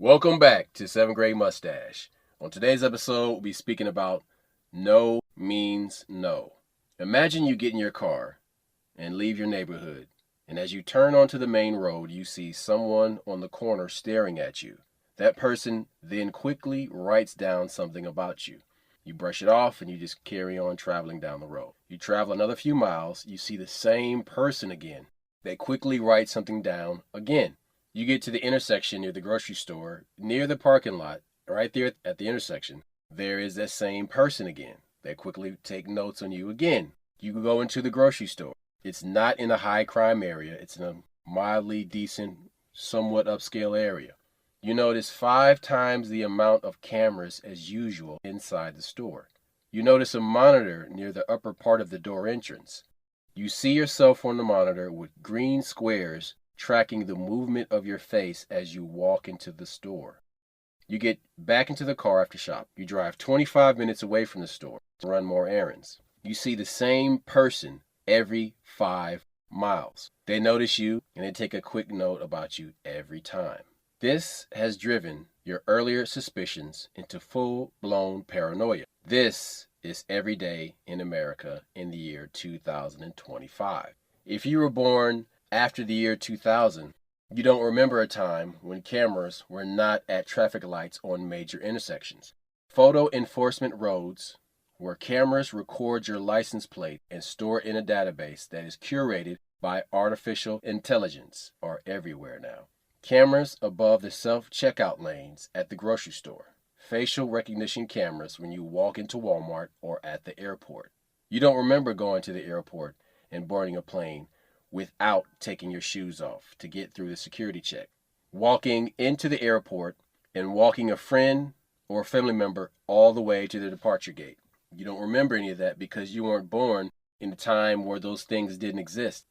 Welcome back to 7th Grade Mustache. On today's episode, we'll be speaking about no means no. Imagine you get in your car and leave your neighborhood, and as you turn onto the main road, you see someone on the corner staring at you. That person then quickly writes down something about you. You brush it off and you just carry on traveling down the road. You travel another few miles, you see the same person again. They quickly write something down again. You get to the intersection near the grocery store, near the parking lot, right there at the intersection. There is that same person again. They quickly take notes on you again. You go into the grocery store. It's not in a high crime area. It's in a mildly decent, somewhat upscale area. You notice 5 times the amount of cameras as usual inside the store. You notice a monitor near the upper part of the door entrance. You see yourself on the monitor with green squares tracking the movement of your face as you walk into the store. You get back into the car after shop. You drive 25 minutes away from the store to run more errands. You see the same person every 5 miles. They notice you and they take a quick note about you every time. This has driven your earlier suspicions into full-blown paranoia. This is every day in America in the year 2025. If you were born after the year 2000, you don't remember a time when cameras were not at traffic lights on major intersections. Photo enforcement roads, where cameras record your license plate and store it in a database that is curated by artificial intelligence, are everywhere now. Cameras above the self-checkout lanes at the grocery store. Facial recognition cameras when you walk into Walmart or at the airport. You don't remember going to the airport and boarding a plane without taking your shoes off to get through the security check. Walking into the airport and walking a friend or a family member all the way to the departure gate. You don't remember any of that because you weren't born in a time where those things didn't exist.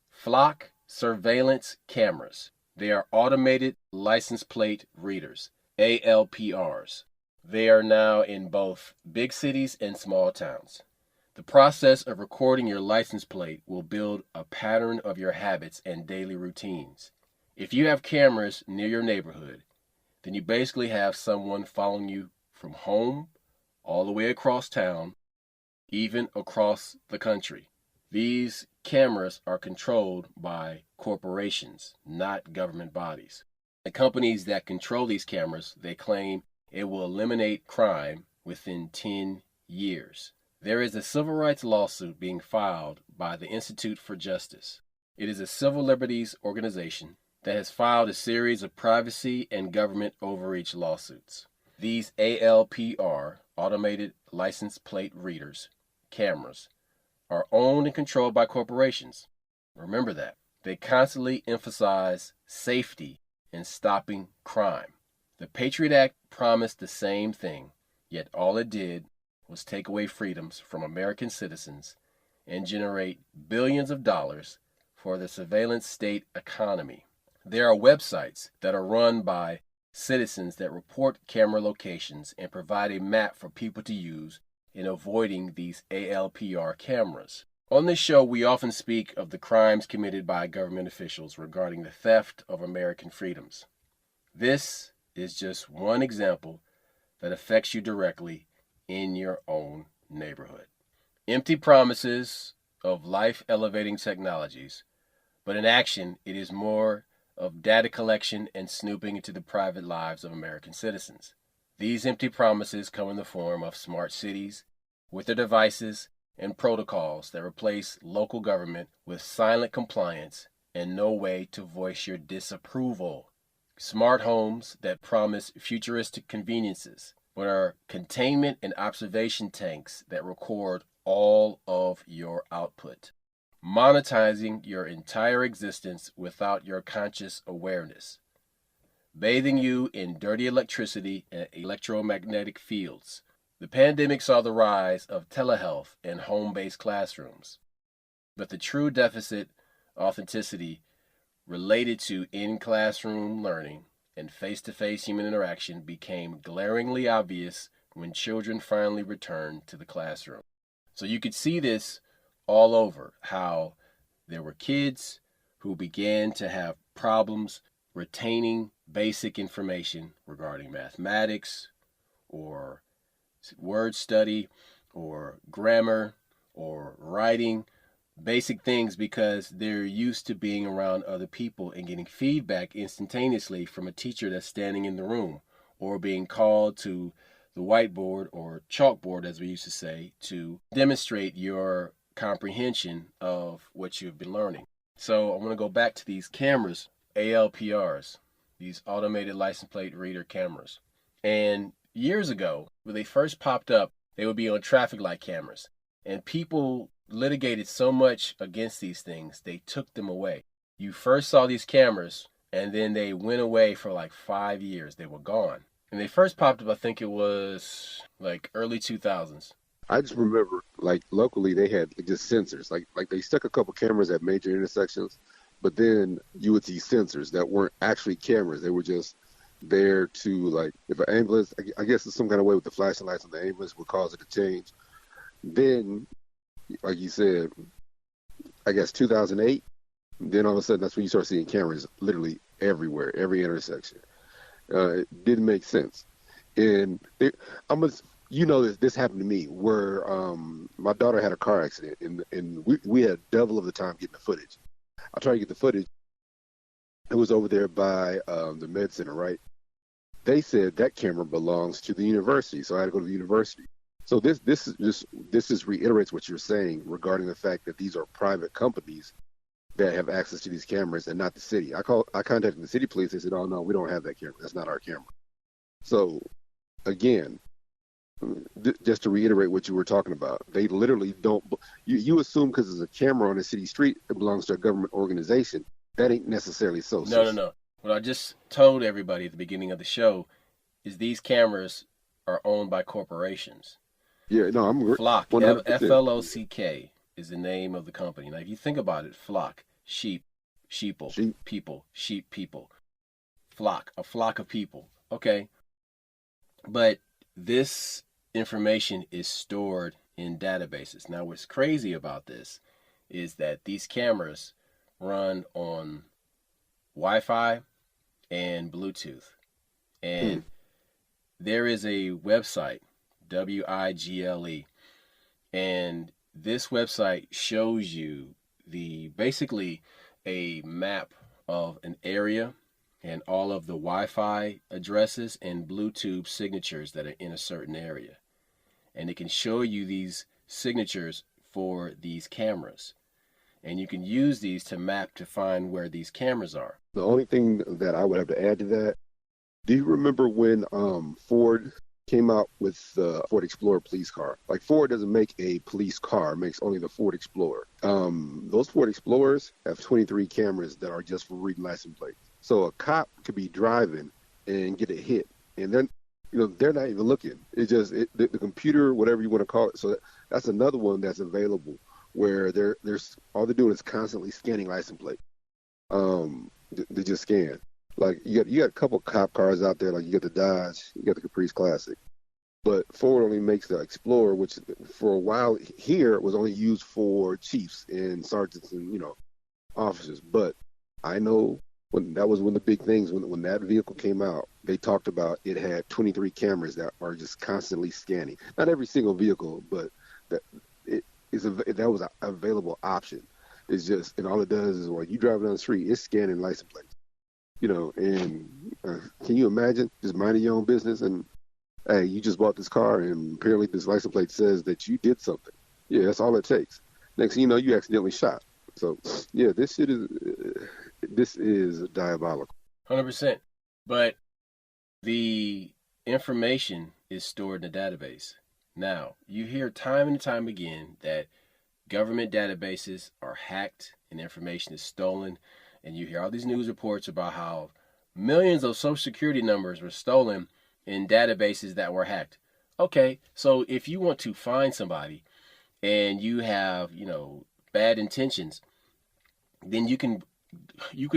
Flock surveillance cameras. They are automated license plate readers, ALPRs. They are now in both big cities and small towns. The process of recording your license plate will build a pattern of your habits and daily routines. If you have cameras near your neighborhood, then you basically have someone following you from home all the way across town, even across the country. These cameras are controlled by corporations, not government bodies. The companies that control these cameras, they claim it will eliminate crime within 10 years. There is a civil rights lawsuit being filed by the Institute for Justice. It is a civil liberties organization that has filed a series of privacy and government overreach lawsuits. These ALPR, automated license plate readers, cameras, are owned and controlled by corporations. Remember that. They constantly emphasize safety and stopping crime. The Patriot Act promised the same thing, yet all it did was take away freedoms from American citizens and generate billions of dollars for the surveillance state economy. There are websites that are run by citizens that report camera locations and provide a map for people to use in avoiding these ALPR cameras. On this show, we often speak of the crimes committed by government officials regarding the theft of American freedoms. This is just one example that affects you directly in your own neighborhood. Empty promises of life-elevating technologies, but in action, it is more of data collection and snooping into the private lives of American citizens. These empty promises come in the form of smart cities with their devices and protocols that replace local government with silent compliance and no way to voice your disapproval. Smart homes that promise futuristic conveniences, but are containment and observation tanks that record all of your output, monetizing your entire existence without your conscious awareness, bathing you in dirty electricity and electromagnetic fields. The pandemic saw the rise of telehealth and home-based classrooms, but the true deficit authenticity related to in-classroom learning and face-to-face human interaction became glaringly obvious when children finally returned to the classroom. So you could see this all over, how there were kids who began to have problems retaining basic information regarding mathematics or word study or grammar or writing, basic things, because they're used to being around other people and getting feedback instantaneously from a teacher that's standing in the room, or being called to the whiteboard or chalkboard, as we used to say, to demonstrate your comprehension of what you've been learning. So I want to go back to these cameras, ALPRs, these automated license plate reader cameras. And years ago, when they first popped up, they would be on traffic light cameras. And people litigated so much against these things, they took them away. You first saw these cameras, and then they went away for like 5 years. They were gone. And they first popped up, I think it was like early 2000s. I just remember, like, locally they had just sensors. Like they stuck a couple cameras at major intersections, but then you would see sensors that weren't actually cameras. They were just there to, like, if an ambulance, I guess it's some kind of way with the flashing lights on the ambulance would cause it to change. Then, like you said, I guess 2008, then all of a sudden that's when you start seeing cameras literally everywhere, every intersection. It didn't make sense. And this happened to me where my daughter had a car accident, and we had double of the time getting the footage. I tried to get the footage. It was over there by the med center, right? They said that camera belongs to the university, so I had to go to the university. So this reiterates what you're saying regarding the fact that these are private companies that have access to these cameras and not the city. I contacted the city police. They said, "Oh no, we don't have that camera. That's not our camera." So again, just to reiterate what you were talking about, they literally don't. You assume because there's a camera on a city street, it belongs to a government organization. That ain't necessarily so. No. What I just told everybody at the beginning of the show is these cameras are owned by corporations. Yeah, no, I'm Flock, Flock is the name of the company. Now, if you think about it, flock, sheep, people, sheep, people. Flock, a flock of people. Okay. But this information is stored in databases. Now, what's crazy about this is that these cameras run on Wi-Fi and Bluetooth. And there is a website, WIGLE, and this website shows you basically a map of an area and all of the Wi-Fi addresses and Bluetooth signatures that are in a certain area. And it can show you these signatures for these cameras. And you can use these to map to find where these cameras are. The only thing that I would have to add to that, do you remember when Ford came out with the Ford Explorer police car? Like, Ford doesn't make a police car, it makes only the Ford Explorer. Those Ford Explorers have 23 cameras that are just for reading license plates. So a cop could be driving and get a hit, and then they're not even looking. It's just the computer, whatever you want to call it. So that's another one that's available where there's all they're doing is constantly scanning license plate. They just scan. Like you got a couple cop cars out there, like you got the Dodge, you got the Caprice Classic, but Ford only makes the Explorer, which for a while here was only used for chiefs and sergeants and officers. But I know when the big things when that vehicle came out, they talked about it had 23 cameras that are just constantly scanning. Not every single vehicle, but that was an available option. It's just, and all it does is when you drive down the street, it's scanning license plates. And can you imagine just minding your own business and, hey, you just bought this car and apparently this license plate says that you did something. Yeah, that's all it takes. Next thing you know, you accidentally shot. So, yeah, this is diabolical. 100%. But the information is stored in a database. Now, you hear time and time again that government databases are hacked and information is stolen. And you hear all these news reports about how millions of Social Security numbers were stolen in databases that were hacked. Okay, so if you want to find somebody and you have, bad intentions, then you can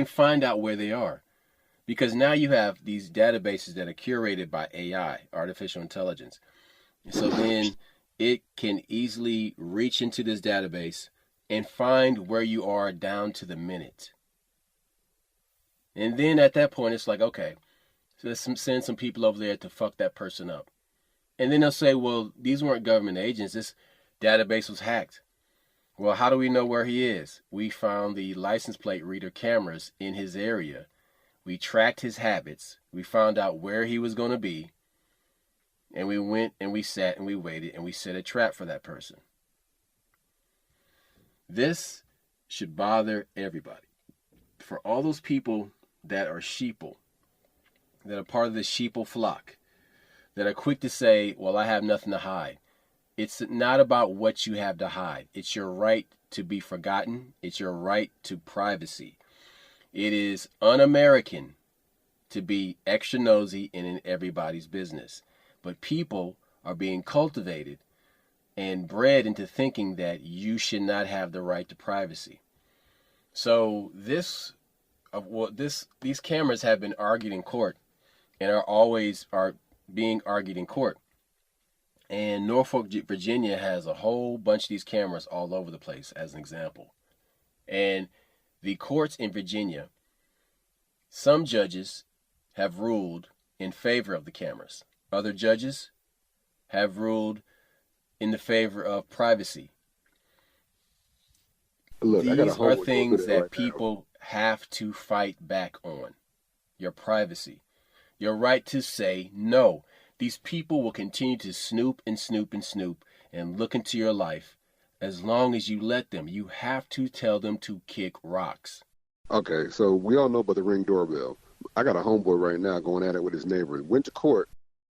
find out where they are. Because now you have these databases that are curated by AI, artificial intelligence. So then it can easily reach into this database and find where you are down to the minute. And then at that point, it's like, okay, so let's send some people over there to fuck that person up. And then they'll say, well, these weren't government agents. This database was hacked. Well, how do we know where he is? We found the license plate reader cameras in his area. We tracked his habits. We found out where he was going to be. And we went and we sat and we waited and we set a trap for that person. This should bother everybody. For all those people that are sheeple, that are part of the sheeple flock, that are quick to say, well, I have nothing to hide. It's not about what you have to hide. It's your right to be forgotten. It's your right to privacy. It is un-American to be extra nosy and in everybody's business. But people are being cultivated and bred into thinking that you should not have the right to privacy. So these cameras have been argued in court and are being argued in court. And Norfolk, Virginia has a whole bunch of these cameras all over the place, as an example. And the courts in Virginia, some judges have ruled in favor of the cameras. Other judges have ruled in the favor of privacy. Look, these are things that people have to fight back on. Your privacy. Your right to say no. These people will continue to snoop and snoop and snoop and look into your life as long as you let them. You have to tell them to kick rocks. Okay, so we all know about the Ring doorbell. I got a homeboy right now going at it with his neighbor. Went to court.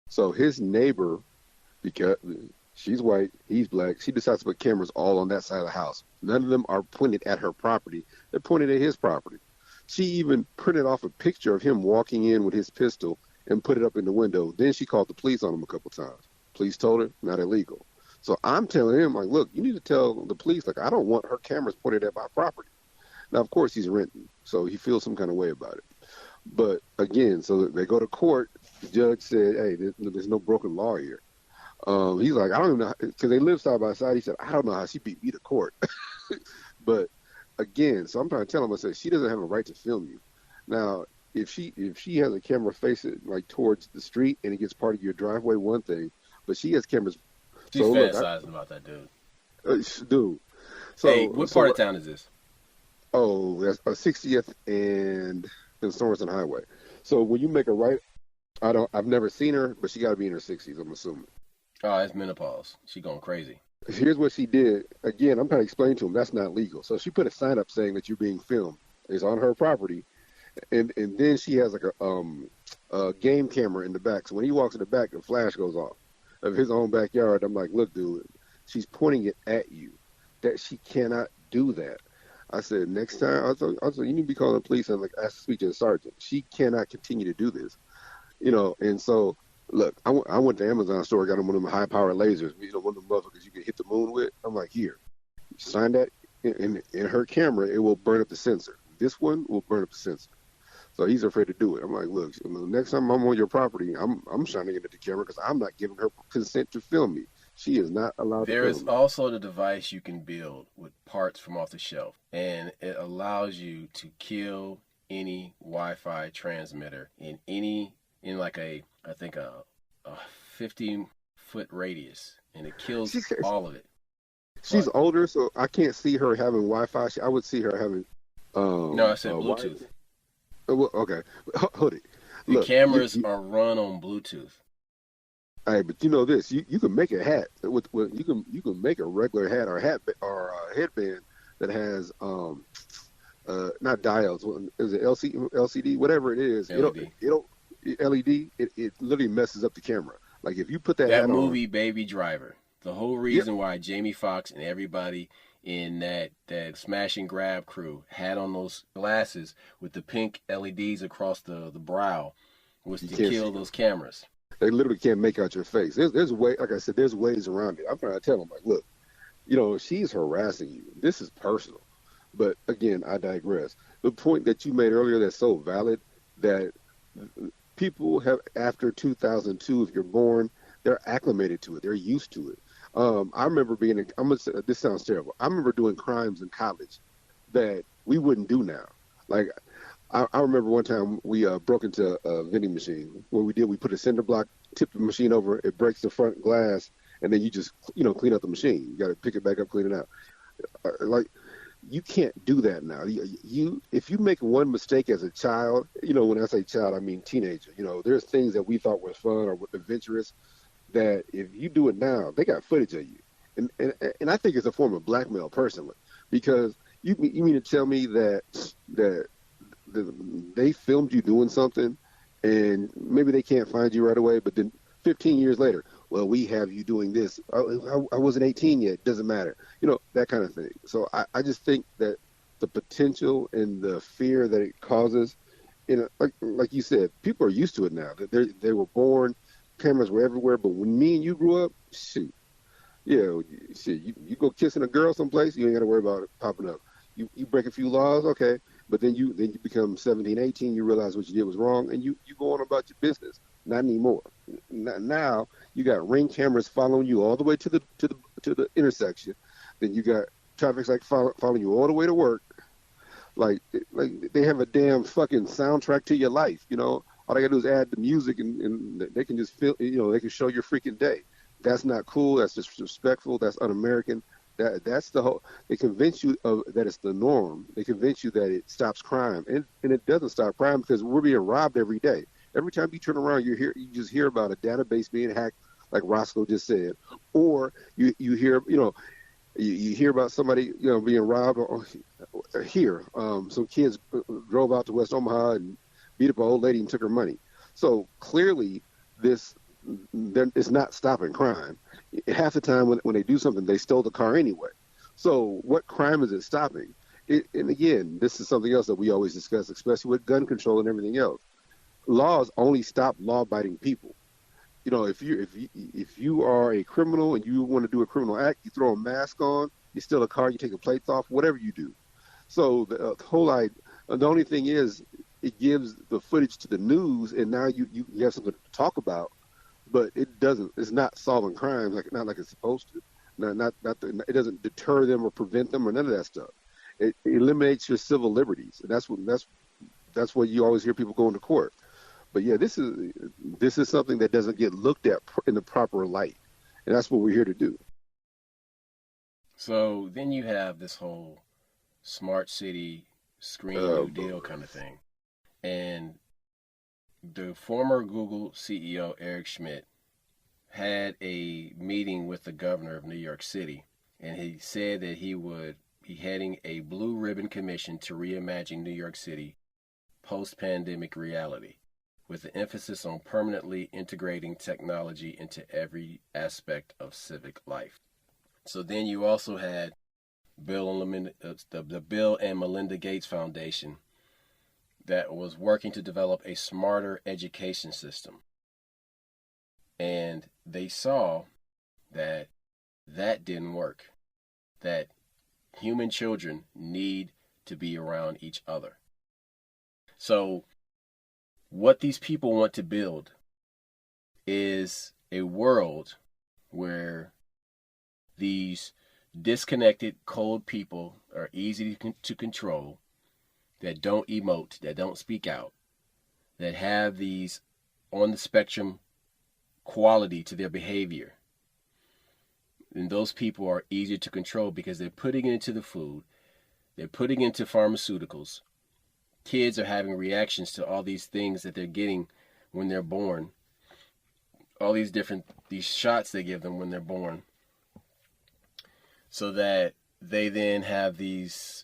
So his neighbor, because she's white, he's black, she decides to put cameras all on that side of the house. None of them are pointed at her property. They're pointed at his property. She even printed off a picture of him walking in with his pistol and put it up in the window. Then she called the police on him a couple times. Police told her, not illegal. So I'm telling him, like, look, you need to tell the police, like, I don't want her cameras pointed at my property. Now, of course, he's renting, so he feels some kind of way about it. But again, so they go to court. The judge said, hey, there's no broken law here. He's like, I don't even know, because they live side by side. He said, I don't know how she beat me to court. But again, so I'm trying to tell him, I said, she doesn't have a right to film you. Now, if she has a camera facing like towards the street and it gets part of your driveway, one thing, but she has cameras. She's fantasizing about that dude. Dude. So, hey, what part of town is this? Oh, that's 60th and Sorensen Highway. So when you make a right, I've never seen her, but she got to be in her 60s, I'm assuming. Oh, it's menopause. She going crazy. Here's what she did. Again, I'm trying to explain to him that's not legal. So she put a sign up saying that you're being filmed. It's on her property. And then she has like a game camera in the back. So when he walks in the back, the flash goes off of his own backyard. I'm like, look, dude, she's pointing it at you. That she cannot do that. I said, next time, I said, you need to be calling the police and like ask to speak to the sergeant. She cannot continue to do this, And so, look, I went to Amazon store, got one of them high-powered lasers, one of them motherfuckers you can hit the moon with. I'm like, here, sign that in her camera, it will burn up the sensor. This one will burn up the sensor. So he's afraid to do it. I'm like, look, next time I'm on your property, I'm shining it at the camera because I'm not giving her consent to film me. She is not allowed to film me. There is also the device you can build with parts from off the shelf, and it allows you to kill any Wi-Fi transmitter in like a 50-foot radius, and it kills all of it. She's older, so I can't see her having Wi-Fi. I would see her having. No, I said Bluetooth. Well, okay, hold it. The cameras are run on Bluetooth. Hey, but you know this, you can make a hat with you can make a regular hat or a headband that has not diodes. Is it LCD, whatever it is? LED. It literally messes up the camera. Like if you put that hat movie on, Baby Driver, the whole reason why Jamie Foxx and everybody in that smash and grab crew had on those glasses with the pink LEDs across the brow was to kill those cameras. They literally can't make out your face. There's way, like I said, there's ways around it. I'm trying to tell them, like, look, she's harassing you. This is personal. But again, I digress. The point that you made earlier that's so valid, that people have, after 2002, if you're born, they're acclimated to it. They're used to it. I remember this sounds terrible. I remember doing crimes in college that we wouldn't do now. Like, I remember one time we broke into a vending machine. What we did, we put a cinder block, tip the machine over, it breaks the front glass, and then you just clean out the machine. You got to pick it back up, clean it out. Like you can't do that now. If you make one mistake as a child, when I say child, I mean teenager. There's things that we thought were fun or adventurous that if you do it now, they got footage of you, and I think it's a form of blackmail personally, because you mean to tell me that they filmed you doing something, and maybe they can't find you right away, but then 15 years later, well, we have you doing this. I wasn't 18 yet. Doesn't matter. That kind of thing. So I just think that the potential and the fear that it causes, like you said, people are used to it now. That they were born, cameras were everywhere. But when me and you grew up, shoot, shit, you go kissing a girl someplace, you ain't got to worry about it popping up. You break a few laws, okay, but then you become 17, 18, you realize what you did was wrong, and you go on about your business. Not anymore. Now you got Ring cameras following you all the way to the intersection. Then you got traffic lights following you all the way to work. Like they have a damn fucking soundtrack to your life. All they gotta do is add the music, and they can just feel. They can show your freaking day. That's not cool. That's disrespectful. That's un-American. That's the whole. They convince you that it's the norm. They convince you that it stops crime, and it doesn't stop crime because we're being robbed every day. Every time you turn around, you just hear about a database being hacked, like Roscoe just said, or you hear you hear about somebody being robbed. Or here, some kids drove out to West Omaha and beat up an old lady and took her money. So clearly, it's not stopping crime. Half the time when they do something, they stole the car anyway. So what crime is it stopping? And again, this is something else that we always discuss, especially with gun control and everything else. Laws only stop law-abiding people. If you are a criminal and you want to do a criminal act, you throw a mask on, you steal a car, you take the plates off, whatever you do. So the only thing is, it gives the footage to the news, and now you have something to talk about. But it doesn't. It's not solving crimes not like it's supposed to. It doesn't deter them or prevent them or none of that stuff. It eliminates your civil liberties, and that's what you always hear people going to court. But yeah, this is something that doesn't get looked at in the proper light, and that's what we're here to do. So then you have this whole smart city, New Deal kind of thing, and the former Google CEO Eric Schmidt had a meeting with the governor of New York City, and he said that he would be heading a blue ribbon commission to reimagine New York City post-pandemic reality, with an emphasis on permanently integrating technology into every aspect of civic life. So then you also had the Bill and Melinda Gates Foundation that was working to develop a smarter education system. And they saw that didn't work, that human children need to be around each other. So what these people want to build is a world where these disconnected, cold people are easy to control, that don't emote, that don't speak out, that have these on the spectrum quality to their behavior. And those people are easier to control because they're putting it into the food, they're putting it into pharmaceuticals. Kids are having reactions to all these things that they're getting when they're born. All these shots they give them when they're born. So that they then have these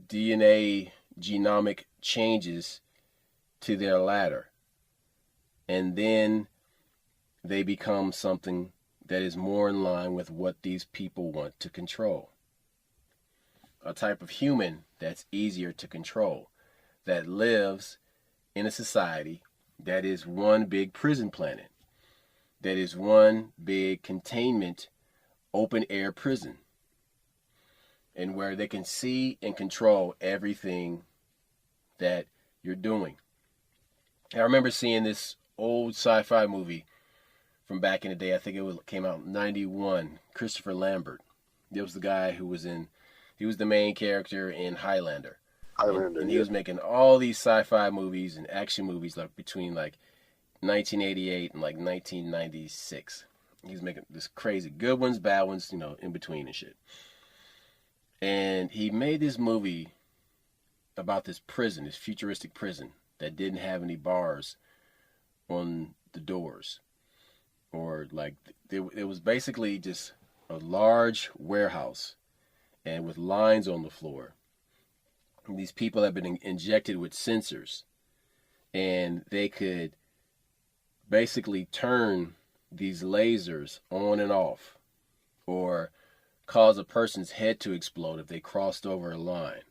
DNA genomic changes to their ladder. And then they become something that is more in line with what these people want to control. A type of human that's easier to control, that lives in a society that is one big prison planet, that is one big containment, open air prison, and where they can see and control everything that you're doing. I remember seeing this old sci-fi movie from back in the day. I think came out in 91. Christopher Lambert. It was the guy he was the main character in Highlander. Highlander, and he yeah. was making all these sci-fi movies and action movies like between like 1988 and like 1996. He's making this crazy good ones, bad ones, in between and shit. And he made this movie about this prison, this futuristic prison that didn't have any bars on the doors, or like it was basically just a large warehouse and with lines on the floor. And these people have been injected with sensors, and they could basically turn these lasers on and off, or cause a person's head to explode if they crossed over a line.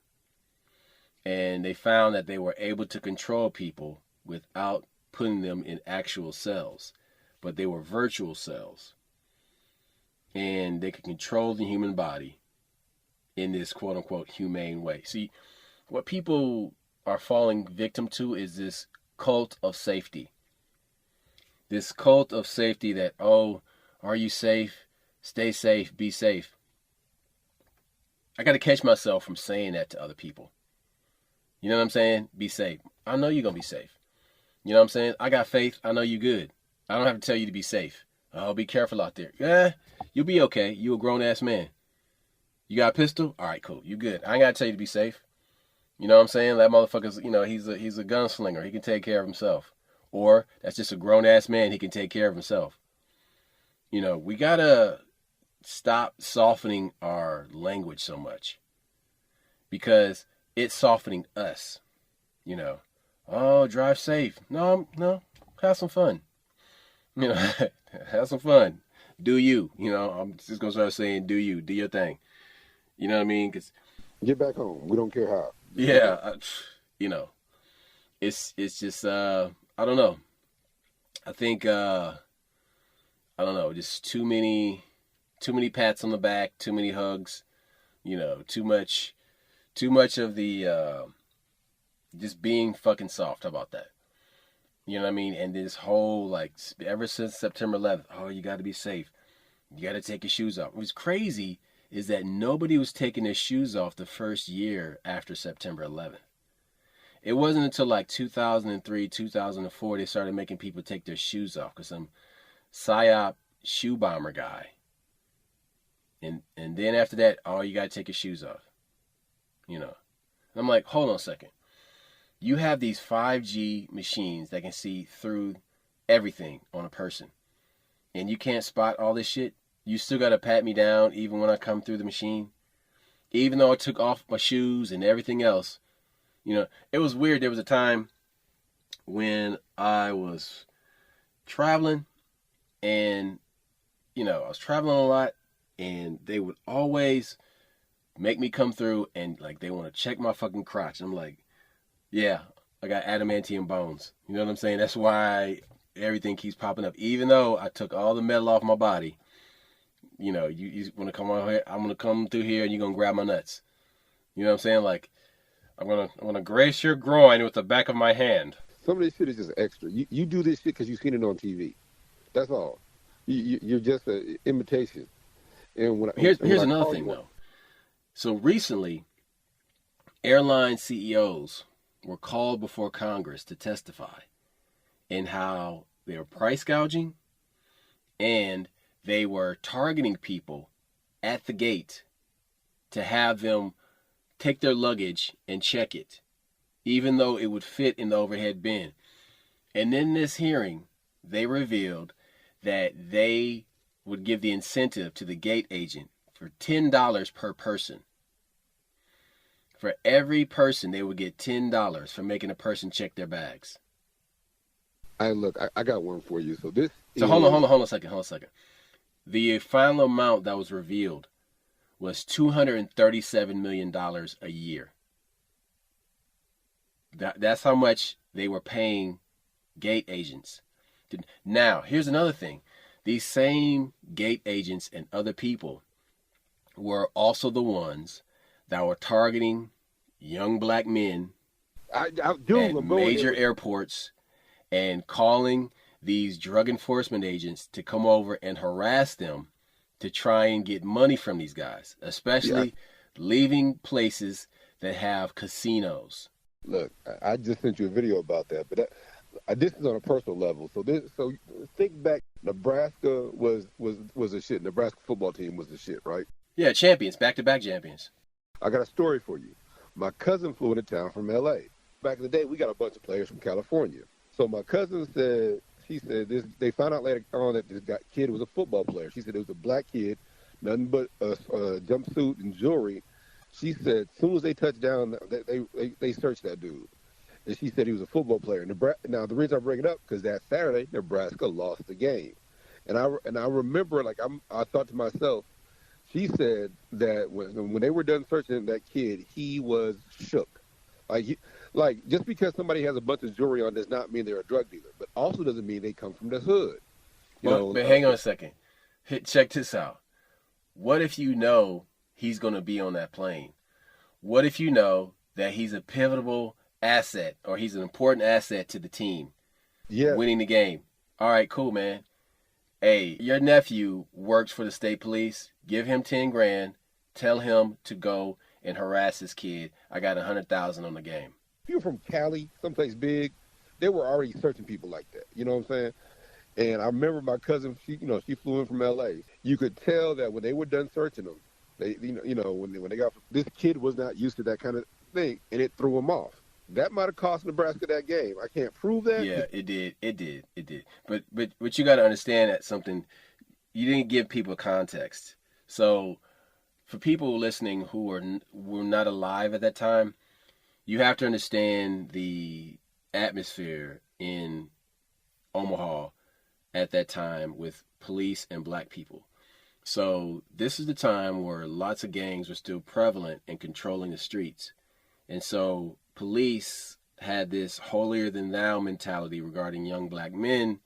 And they found that they were able to control people without putting them in actual cells, but they were virtual cells. And they could control the human body in this quote unquote humane way. See, what people are falling victim to is this cult of safety. This cult of safety that, oh, are you safe? Stay safe, be safe. I got to catch myself from saying that to other people. You know what I'm saying? Be safe. I know you're going to be safe. You know what I'm saying? I got faith. I know you good. I don't have to tell you to be safe. Oh, be careful out there. Yeah, you'll be okay. You a grown-ass man. You got a pistol? All right, cool. You good. I ain't got to tell you to be safe. You know what I'm saying? That motherfucker's, he's a gunslinger. He can take care of himself. Or that's just a grown-ass man. He can take care of himself. We got to stop softening our language so much, because it's softening us. Oh, drive safe. No, have some fun. Have some fun. Do you? I'm just gonna start saying, do you? Do your thing. You know what I mean? Cause Get back home. We don't care how. yeah, it's just I don't know. I think I don't know. Just too many pats on the back, too many hugs. Too much of the just being fucking soft. How about that? You know what I mean? And this whole, like, ever since September 11th, oh, you got to be safe. You got to take your shoes off. What's crazy is that nobody was taking their shoes off the first year after September 11th. It wasn't until like 2003, 2004 they started making people take their shoes off, because some psyop shoe bomber guy. And then after that, oh, you got to take your shoes off. And I'm like, hold on a second. You have these 5G machines that can see through everything on a person, and you can't spot all this shit. You still got to pat me down even when I come through the machine, even though I took off my shoes and everything else. It was weird. There was a time when I was traveling, and I was traveling a lot, and they would always make me come through, and like they want to check my fucking crotch. I'm like, yeah, I got adamantium bones. You know what I'm saying? That's why everything keeps popping up. Even though I took all the metal off my body, you want to come on here, I'm going to come through here and you're going to grab my nuts. You know what I'm saying? Like, I'm gonna grace your groin with the back of my hand. Some of this shit is just extra. You do this shit because you've seen it on TV. That's all. You're just an imitation. And here's another thing, though. So recently, airline CEOs were called before Congress to testify in how they were price gouging, and they were targeting people at the gate to have them take their luggage and check it, even though it would fit in the overhead bin. And in this hearing, they revealed that they would give the incentive to the gate agent for $10 per person. For every person, they would get $10 for making a person check their bags. I got one for you. Hold on a second. The final amount that was revealed was $237 million a year. That's how much they were paying gate agents. Now, here's another thing. These same gate agents and other people were also the ones that were targeting young black men at major airports and calling these drug enforcement agents to come over and harass them to try and get money from these guys, especially leaving places that have casinos. Look, I just sent you a video about that, but this is on a personal level. So think back. Nebraska was a shit. Nebraska football team was the shit, right? Yeah, champions, back-to-back champions. I got a story for you. My cousin flew into town from L.A. Back in the day, we got a bunch of players from California. So my cousin said, they found out later on that this kid was a football player. She said it was a black kid, nothing but a jumpsuit and jewelry. She said as soon as they touched down, they searched that dude. And she said he was a football player. Now, the reason I bring it up, because that Saturday, Nebraska lost the game. And I remember, I thought to myself, she said that when they were done searching that kid, he was shook. Just because somebody has a bunch of jewelry on does not mean they're a drug dealer, but also doesn't mean they come from the hood. But hang on a second. Check this out. What if you know he's going to be on that plane? What if you know that he's a pivotal asset, or he's an important asset to the team winning the game? All right, cool, man. Hey, your nephew works for the state police. Give him 10 grand. Tell him to go and harass this kid. I got 100,000 on the game. If you're from Cali, someplace big, they were already searching people like that. You know what I'm saying? And I remember my cousin, she flew in from L.A. You could tell that when they were done searching them, when they got, this kid was not used to that kind of thing, and it threw him off. That might have cost Nebraska that game. I can't prove that. Yeah, it did. But you got to understand that something, you didn't give people context. So for people listening who were not alive at that time, you have to understand the atmosphere in Omaha at that time with police and black people. So this is the time where lots of gangs were still prevalent and controlling the streets. And so police had this holier than thou mentality regarding young black men,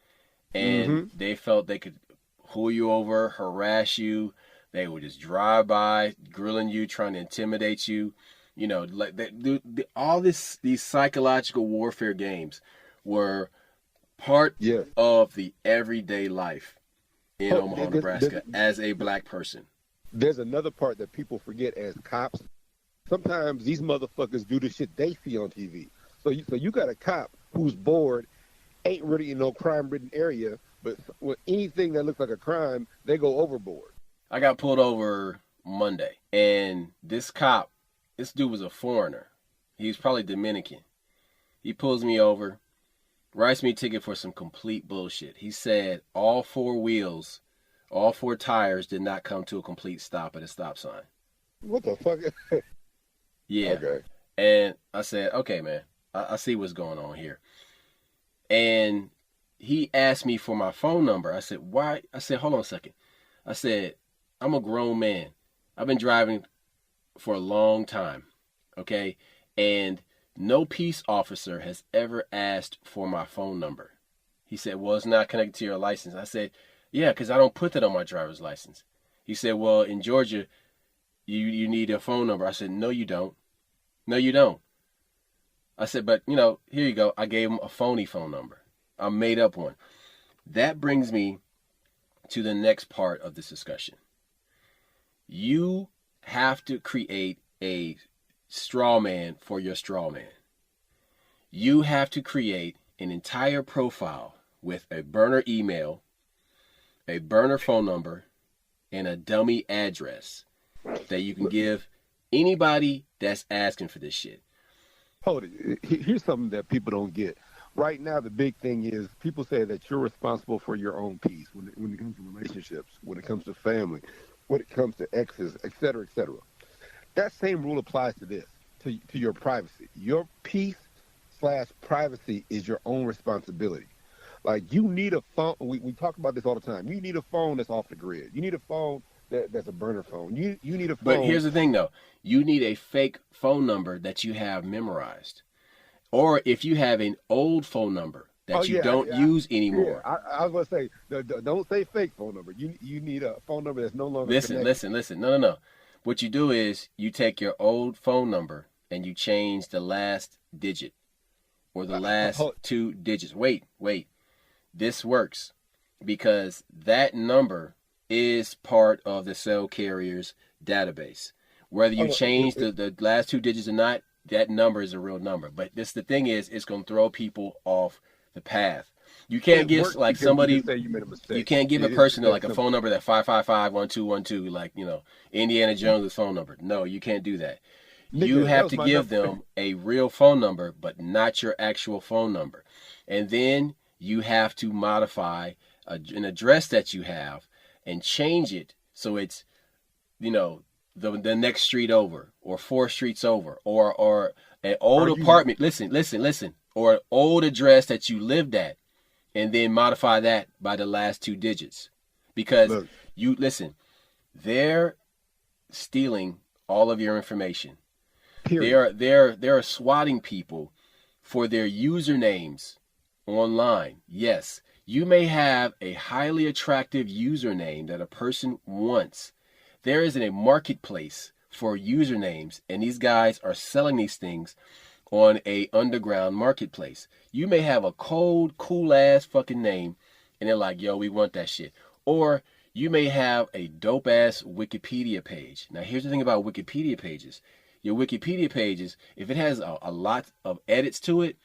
and they felt they could pull you over, harass you. They would just drive by, grilling you, trying to intimidate you. All these psychological warfare games were part of the everyday life in Omaha, Nebraska, as a black person. There's another part that people forget as cops. Sometimes these motherfuckers do the shit they see on TV. So you got a cop who's bored, ain't really in no crime-ridden area, but with anything that looks like a crime, they go overboard. I got pulled over Monday, and this dude was a foreigner. He was probably Dominican. He pulls me over, writes me a ticket for some complete bullshit. He said all four tires did not come to a complete stop at a stop sign. What the fuck? Yeah. Okay. And I said, okay, man, I see what's going on here. And he asked me for my phone number. I said, why? I said, hold on a second. I said, I'm a grown man. I've been driving for a long time, okay? And no peace officer has ever asked for my phone number. He said, well, it's not connected to your license. I said, yeah, because I don't put that on my driver's license. He said, well, in Georgia, you need a phone number. I said, no, you don't. No, you don't. I said, but, here you go. I gave him a phony phone number. I made up one. That brings me to the next part of this discussion. You have to create a straw man for your straw man. You have to create an entire profile with a burner email, a burner phone number, and a dummy address that you can give anybody that's asking for this shit. Hold it. Here's something that people don't get. Right now, the big thing is people say that you're responsible for your own peace when it comes to relationships, when it comes to family, when it comes to exes, et cetera, et cetera. That same rule applies to this, to your privacy. Your peace/privacy is your own responsibility. Like, you need a phone. We talk about this all the time. You need a phone that's off the grid. You need a phone that's a burner phone. You need a phone. But here's the thing, though. You need a fake phone number that you have memorized. Or if you have an old phone number that you don't use anymore. Yeah, I was going to say, don't say fake phone number. You need a phone number that's no longer connected. Listen. No. What you do is you take your old phone number and you change the last digit or the last two digits. Wait. This works because that number is part of the cell carrier's database. Whether you Oh, change the last two digits or not, that number is a real number. But the thing is, it's going to throw people off the path. You can't it give works like because you can somebody, say you made a you mistake. can't give a It's person that like a phone simple. number that 555-1212, like, Indiana Jones' phone number. No, you can't do that. You Nigga, that have was to my give number. them a real phone number, but not your actual phone number. And then you have to modify an address that you have and change it so it's, you know, the next street over or four streets over or an old Are you apartment. Listen. Or an old address that you lived at, and then modify that by the last two digits. Because look? you listen, they're stealing all of your information. They Period. are they're swatting people for their usernames online. Yes, you may have a highly attractive username that a person wants. There is a marketplace for usernames, and these guys are selling these things on a underground marketplace. You may have a cold, cool ass fucking name, and they're like, yo, we want that shit. Or you may have a dope ass Wikipedia page. Now, here's the thing about Wikipedia pages. Your Wikipedia pages, if it has a lot of edits to it,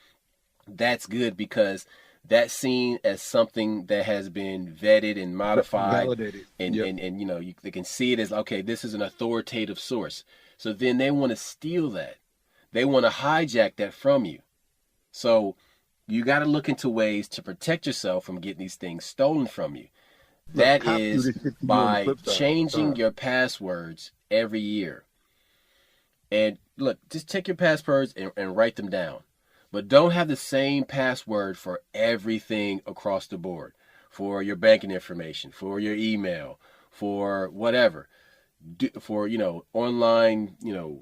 that's good because that's seen as something that has been vetted and modified, Validated. and Yep. they can see it as, okay, this is an authoritative source. So then they want to steal that. They want to hijack that from you. So you got to look into ways to protect yourself from getting these things stolen from you. Look, That cops do is this shit to you on the by flip side all the changing time. your passwords every year. And look, just take your passwords and write them down. But don't have the same password for everything across the board. For your banking information, for your email, for whatever. For, online,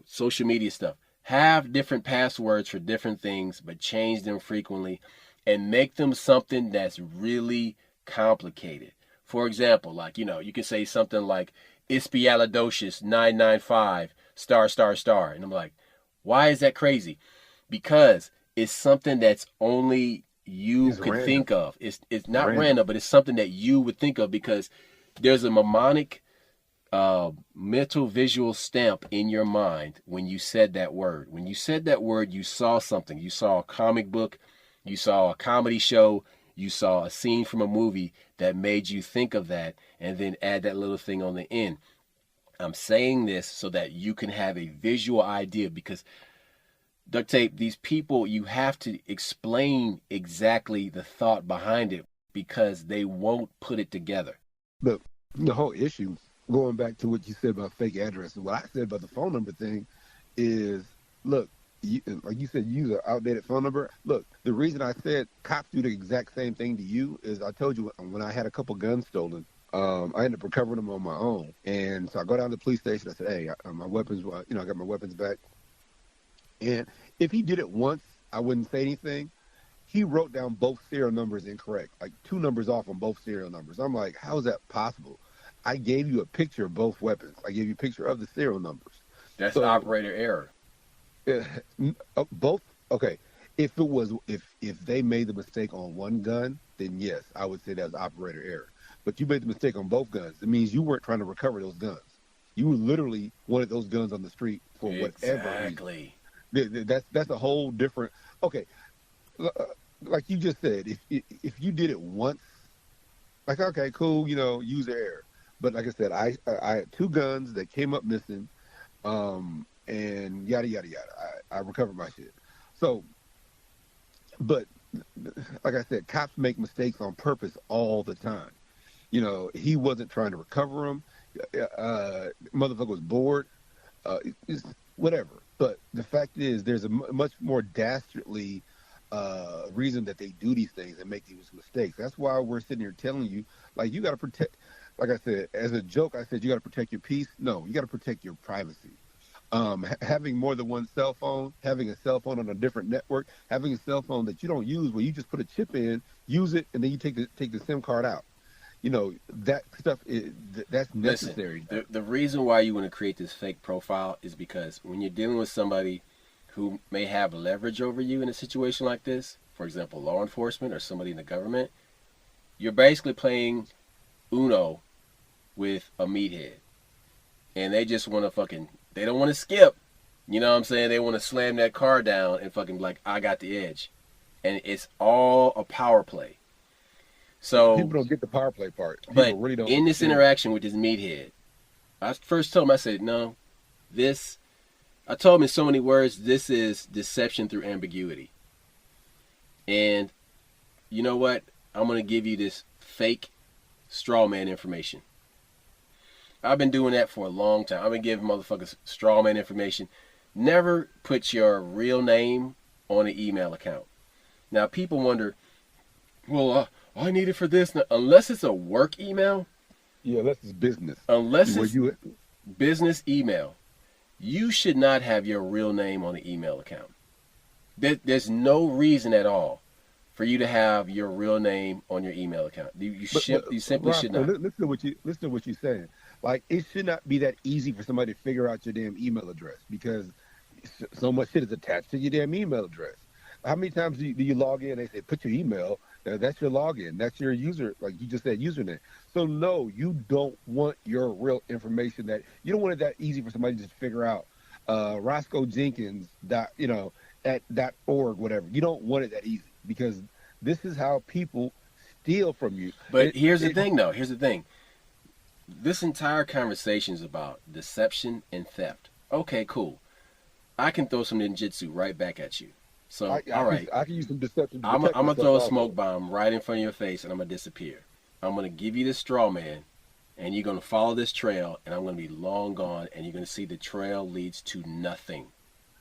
social media stuff. Have different passwords for different things, but change them frequently and make them something that's really complicated. For example, like, you can say something like Espialidocious 995 star star star. And I'm like, why is that crazy? Because it's something that's only you It's could random. think of. It's It's not random. random, but it's something that you would think of because there's a mnemonic mental visual stamp in your mind when you said that word. When you said that word, you saw something. You saw a comic book, you saw a comedy show, you saw a scene from a movie that made you think of that, and then add that little thing on the end. I'm saying this so that you can have a visual idea because duct tape, these people, you have to explain exactly the thought behind it because they won't put it together. But the whole issue, going back to what you said about fake addresses, what I said about the phone number thing is, look, like you said, you use an outdated phone number. Look, the reason I said cops do the exact same thing to you is I told you when I had a couple guns stolen, I ended up recovering them on my own. And so I go down to the police station. I said, hey, my weapons, I got my weapons back. And if he did it once, I wouldn't say anything. He wrote down both serial numbers incorrect, like two numbers off on both serial numbers. I'm like, how is that possible? I gave you a picture of both weapons. I gave you a picture of the serial numbers. That's So operator error. both, okay. If they made the mistake on one gun, then yes, I would say that's operator error. But you made the mistake on both guns. It means you weren't trying to recover those guns. You literally wanted those guns on the street for whatever reason. Exactly. That's a whole different. Okay, like you just said, if you did it once, like, okay, cool, user error. But like I said, I had two guns that came up missing, and yada yada yada. I recovered my shit. So, but like I said, cops make mistakes on purpose all the time. He wasn't trying to recover them. Motherfucker was bored. It's whatever. But the fact is, there's a much more dastardly reason that they do these things and make these mistakes. That's why we're sitting here telling you, like, you got to protect. Like I said, as a joke, I said you got to protect your peace. No, you got to protect your privacy. Having more than one cell phone, having a cell phone on a different network, having a cell phone that you don't use, where you just put a chip in, use it, and then you take the SIM card out. That stuff that's Listen, necessary. the reason why you want to create this fake profile is because when you're dealing with somebody who may have leverage over you in a situation like this, for example, law enforcement or somebody in the government, you're basically playing Uno with a meathead. And they just want to fucking They don't want to skip. You know what I'm saying? They want to slam that car down and fucking be like, I got the edge. And it's all a power play. So, People don't get the power play part. but People really don't in this understand. interaction with this meathead, I first told him, I said, no, this, I told him in so many words, this is deception through ambiguity. And you know what? I'm going to give you this fake straw man information. I've been doing that for a long time. I've been giving motherfuckers straw man information. Never put your real name on an email account. Now, people wonder, well, I need it for this. Now, unless it's a work email. Yeah, unless it's business. Unless it's business email, you should not have your real name on the email account. There's no reason at all for you to have your real name on your email account. You simply should not. Listen to what you're saying. Like, it should not be that easy for somebody to figure out your damn email address because so much shit is attached to your damn email address. How many times do you log in? They say, put your email. That's your login. That's your user. Like you just said, username. So no, you don't want your real information. That you don't want it that easy for somebody to just figure out. Roscoe Jenkins at .org, whatever. You don't want it that easy because this is how people steal from you. But here's the thing, though. Here's the thing. This entire conversation is about deception and theft. Okay, cool. I can throw some ninjutsu right back at you. So, all right. I can use some deception. I'm going to throw a smoke bomb right in front of your face, and I'm going to disappear. I'm going to give you this straw man, and you're going to follow this trail, and I'm going to be long gone, and you're going to see the trail leads to nothing.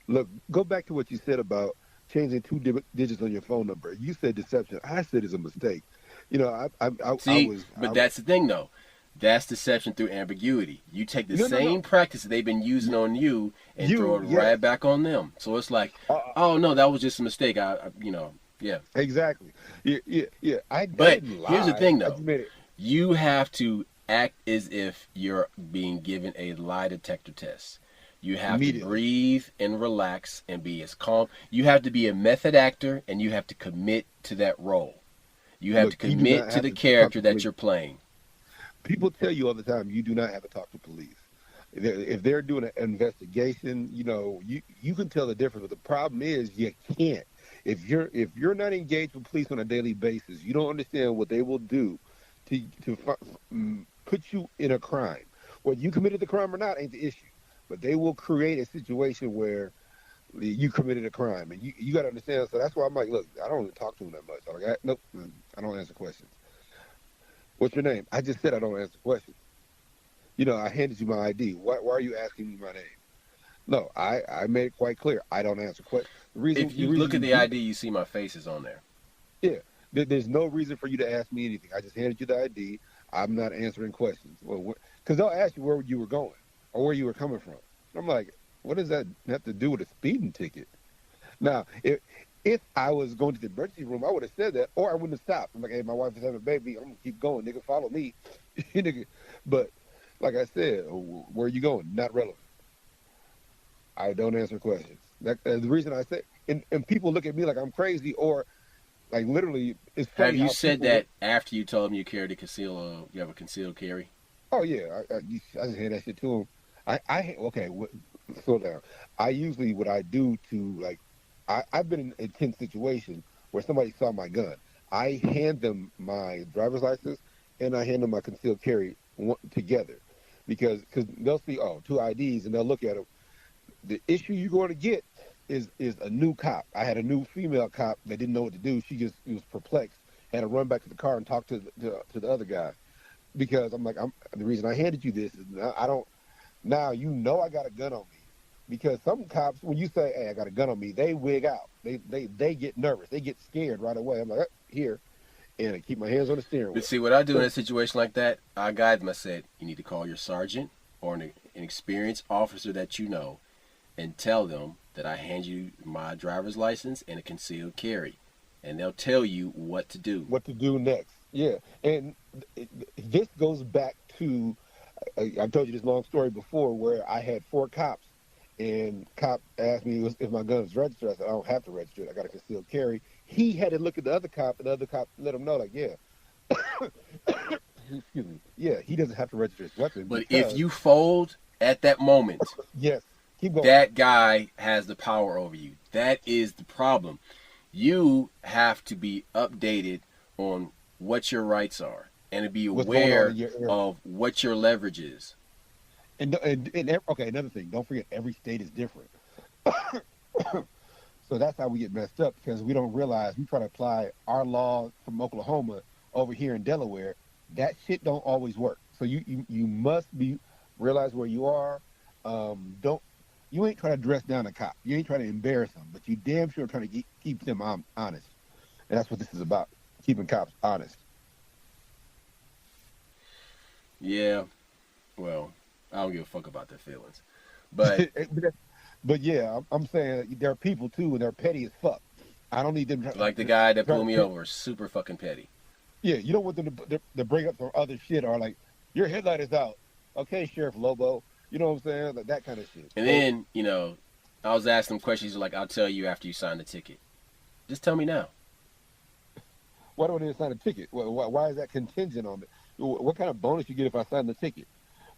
Look, go back to what you said about changing 2 digits on your phone number. You said deception. I said it's a mistake. You know, that's the thing, though. That's deception through ambiguity. You take the same practice that they've been using on you and throw it right back on them. So it's like, oh no, that was just a mistake. Yeah. Exactly. Yeah. But here's the thing, though. You have to act as if you're being given a lie detector test. You have to breathe and relax and be as calm. You have to be a method actor, and you have to commit to that role. You have to commit to the character that you're playing. People tell you all the time you do not have to talk to police. If they're doing an investigation, you can tell the difference. But the problem is you can't. If you're not engaged with police on a daily basis, you don't understand what they will do to put you in a crime. Whether you committed the crime or not ain't the issue. But they will create a situation where you committed a crime, and you got to understand. So that's why I'm like, look, I don't even talk to them that much. I'm like, nope, I don't answer questions. What's your name? I just said I don't answer questions. I handed you my ID. Why are you asking me my name? No, I made it quite clear. I don't answer questions. If you look at the ID, you see my face is on there. Yeah. There's no reason for you to ask me anything. I just handed you the ID. I'm not answering questions. Well, because they'll ask you where you were going or where you were coming from. I'm like, what does that have to do with a speeding ticket? Now, if I was going to the emergency room, I would have said that, or I wouldn't have stopped. I'm like, hey, my wife is having a baby. I'm going to keep going. Nigga, follow me. Nigga. But like I said, where are you going? Not relevant. I don't answer questions. The reason I say, and people look at me like I'm crazy, or like literally, it's funny. Have you said that after you told them you carried you have a concealed carry? Oh yeah, I just hand that shit to them. Okay, slow down. I usually what I do to like. I've been in a tense situation where somebody saw my gun. I hand them my driver's license and I hand them my concealed carry together because they'll see, 2 IDs, and they'll look at them. The issue you're going to get is a new cop. I had a new female cop that didn't know what to do. She was perplexed, had to run back to the car and talk to the other guy because I'm like, the reason I handed you this is I don't. Now I got a gun on me. Because some cops, when you say, hey, I got a gun on me, they wig out. They get nervous. They get scared right away. I'm like, here. And I keep my hands on the steering wheel. But see, what I do in a situation like that, I guide them. I said, you need to call your sergeant or an experienced officer that you know and tell them that I hand you my driver's license and a concealed carry. And they'll tell you what to do. What to do next. Yeah. And this goes back to, I've told you this long story before where I had 4 cops. And cop asked me if my gun is registered. I said, I don't have to register it. I got a concealed carry. He had to look at the other cop, and the other cop let him know, like, yeah. Excuse me. Yeah, he doesn't have to register his weapon. But if you fold At that moment, Yes. Keep going. that guy has the power over you. That is the problem. You have to be updated on what your rights are and to be What's going on in aware your area? of what your leverage is. Okay, another thing. Don't forget, every state is different. So that's how we get messed up because we don't realize we try to apply our law from Oklahoma over here in Delaware. That shit don't always work. So you must be realize where you are. Don't you ain't trying to dress down a cop. You ain't trying to embarrass them, but you damn sure trying to keep them honest. And that's what this is about: keeping cops honest. Yeah, well, I don't give a fuck about their feelings. But But yeah, I'm saying there are people too, and they're petty as fuck. I don't need them like the guy that pulled trying me to. over, super fucking petty. Yeah, you don't want them to bring up some other shit or like your headlight is out. Okay, Sheriff Lobo. You know what I'm saying? Like that kind of shit. And So then, I was asking him questions like, I'll tell you after you sign the ticket. Just tell me now. why don't they sign a ticket? Why is that contingent on it? What kind of bonus you get if I sign the ticket?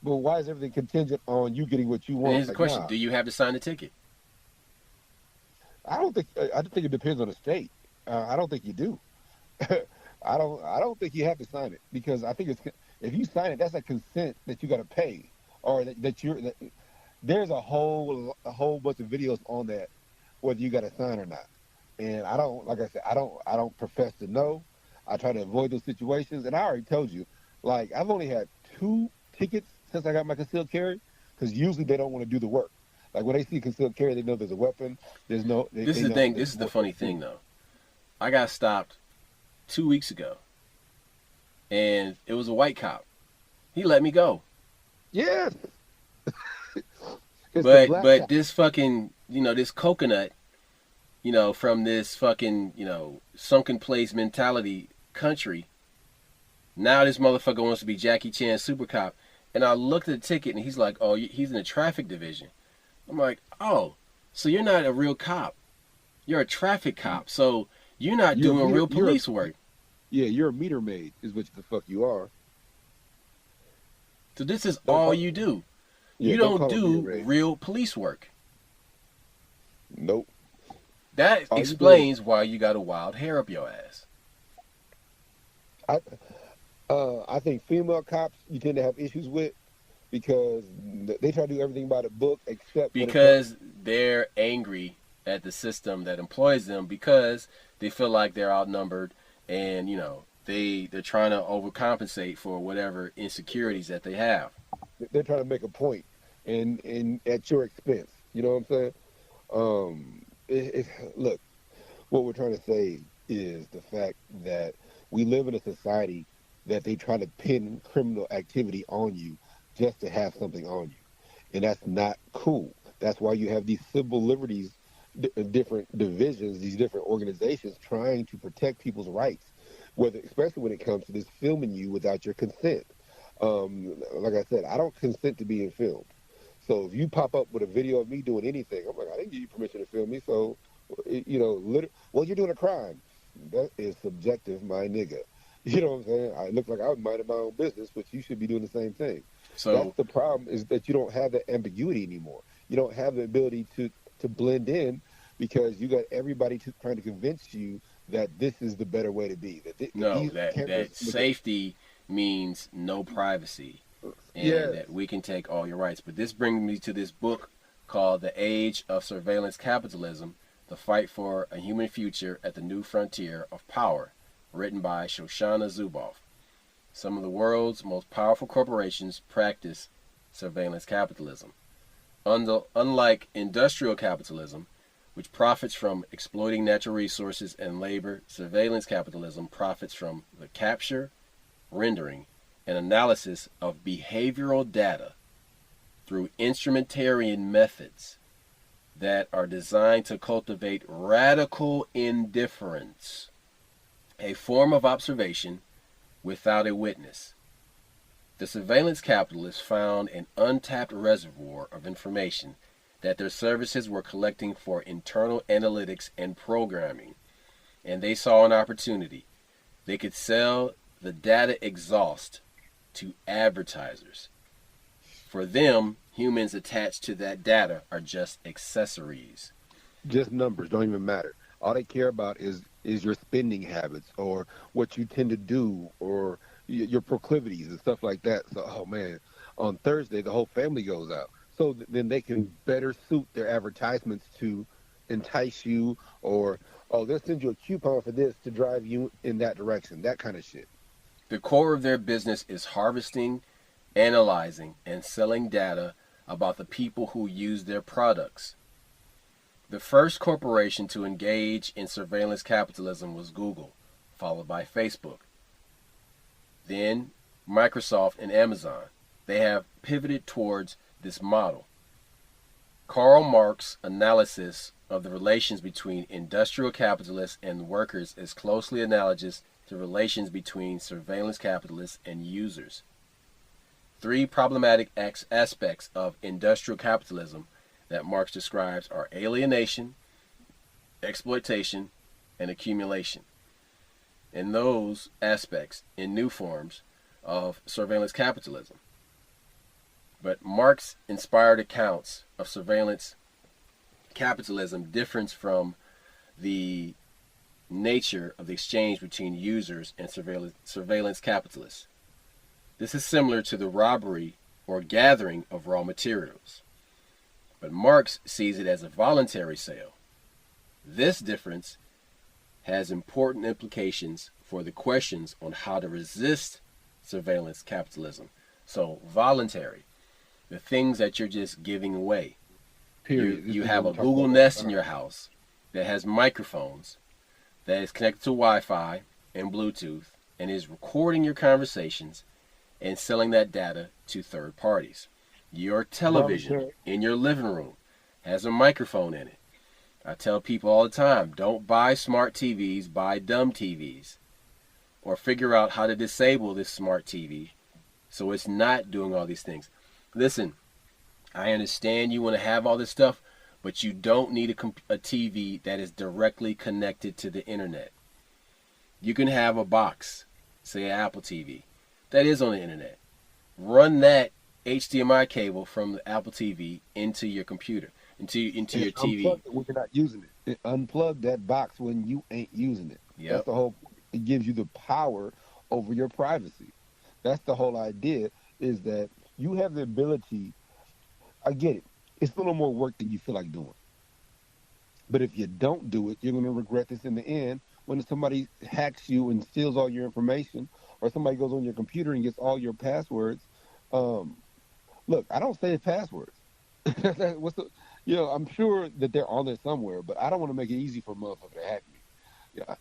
But why is everything contingent on you getting what you And want? here's the Like, question: nah, do you have to sign the ticket? I don't think. I think it depends on the state. I don't think you do. I don't think you have to sign it because I think it's if you sign it, that's a consent that you got to pay, or there's a whole bunch of videos on that whether you got to sign or not. And I don't like I said I don't profess to know. I try to avoid those situations, and I already told you, like I've only had 2 tickets since I got my concealed carry because usually they don't want to do the work. Like when they see concealed carry, they know there's a weapon. There's no This is they the know thing. there's This is the more to funny do. thing, though. I got stopped 2 weeks ago, and it was a white cop. He let me go. Yes, it's the But black but cop. this fucking this coconut, from this fucking sunken place mentality country. Now this motherfucker wants to be Jackie Chan super cop, and I looked at the ticket and he's like, oh, he's in the traffic division. I'm like, oh, so you're not a real cop. You're a traffic cop. So you're not You're a doing meter. real police work. Yeah, you're a meter maid, is what the fuck you are. So this is Don't all call. you do. Yeah, You don't don't call them meter do maids. real police work. Nope. That All you doing is explains why you got a wild hair up your ass. I. I think female cops you tend to have issues with because they try to do everything by the book except when it comes. Because they're angry at the system that employs them because they feel like they're outnumbered and they're trying to overcompensate for whatever insecurities that they have. They're trying to make a point, and at your expense. You know what I'm saying? Look, what we're trying to say is the fact that we live in a society that they try to pin criminal activity on you just to have something on you. And that's not cool. That's why you have these civil liberties, different divisions, these different organizations trying to protect people's rights, whether especially when it comes to this filming you without your consent. Like I said, I don't consent to being filmed. So if you pop up with a video of me doing anything, I'm like, I didn't give you permission to film me. So, well, you're doing a crime. That is subjective, my nigga. You know what I'm saying? I look like I was minding my own business, but you should be doing the same thing. That's So the problem is that you don't have that ambiguity anymore. You don't have the ability to blend in because you got everybody trying to convince you that this is the better way to be. That no, these that cameras make it. safety means no privacy and Yes. that we can take all your rights. But this brings me to this book called The Age of Surveillance Capitalism: The Fight for a Human Future at the New Frontier of Power, written by Shoshana Zuboff. Some of the world's most powerful corporations practice surveillance capitalism. Unlike industrial capitalism, which profits from exploiting natural resources and labor, surveillance capitalism profits from the capture, rendering, and analysis of behavioral data through instrumentarian methods that are designed to cultivate radical indifference, a form of observation without a witness. The surveillance capitalists found an untapped reservoir of information that their services were collecting for internal analytics and programming, and they saw an opportunity. They could sell the data exhaust to advertisers. For them, Humans attached to that data are just accessories. Just numbers don't even matter. All they care about is your spending habits or what you tend to do or your proclivities and stuff like that. So, oh man, on Thursday the whole family goes out, so then they can better suit their advertisements to entice you, or oh, they'll send you a coupon for this to drive you in that direction. That kind of shit. The core of their business is harvesting, analyzing, and selling data about the people who use their products. The first corporation to engage in surveillance capitalism was Google, followed by Facebook, then Microsoft and Amazon. They have pivoted towards this model. Karl Marx's analysis of the relations between industrial capitalists and workers is closely analogous to relations between surveillance capitalists and users. Three problematic aspects of industrial capitalism that Marx describes are alienation, exploitation, and accumulation. And those aspects in new forms of surveillance capitalism. But Marx-inspired accounts of surveillance capitalism differs from the nature of the exchange between users and surveillance capitalists. This is similar to the robbery or gathering of raw materials, but Marx sees it as a voluntary sale. This difference has important implications for the questions on how to resist surveillance capitalism. So, voluntary, the things that you're just giving away. Period. You have a Google Nest in your house that has microphones, that is connected to Wi-Fi and Bluetooth, and is recording your conversations and selling that data to third parties. Your television in your living room has a microphone in it. I tell people all the time, don't buy smart TVs, buy dumb TVs. Or figure out how to disable this smart TV so it's not doing all these things. Listen, I understand you want to have all this stuff, but you don't need a TV that is directly connected to the internet. You can have a box, say an Apple TV, that is on the internet. Run that HDMI cable from the Apple TV into your computer, into your TV. Unplug it when you're not using it. Unplug that box when you ain't using it. Yep. That's the whole. It gives you the power over your privacy. That's the whole idea. Is that you have the ability. I get it. It's a little more work than you feel like doing. But if you don't do it, you're going to regret this in the end when somebody hacks you and steals all your information, or somebody goes on your computer and gets all your passwords. Look, I don't save passwords. I'm sure that they're on there somewhere, but I don't want to make it easy for a motherfucker to hack me. Yeah,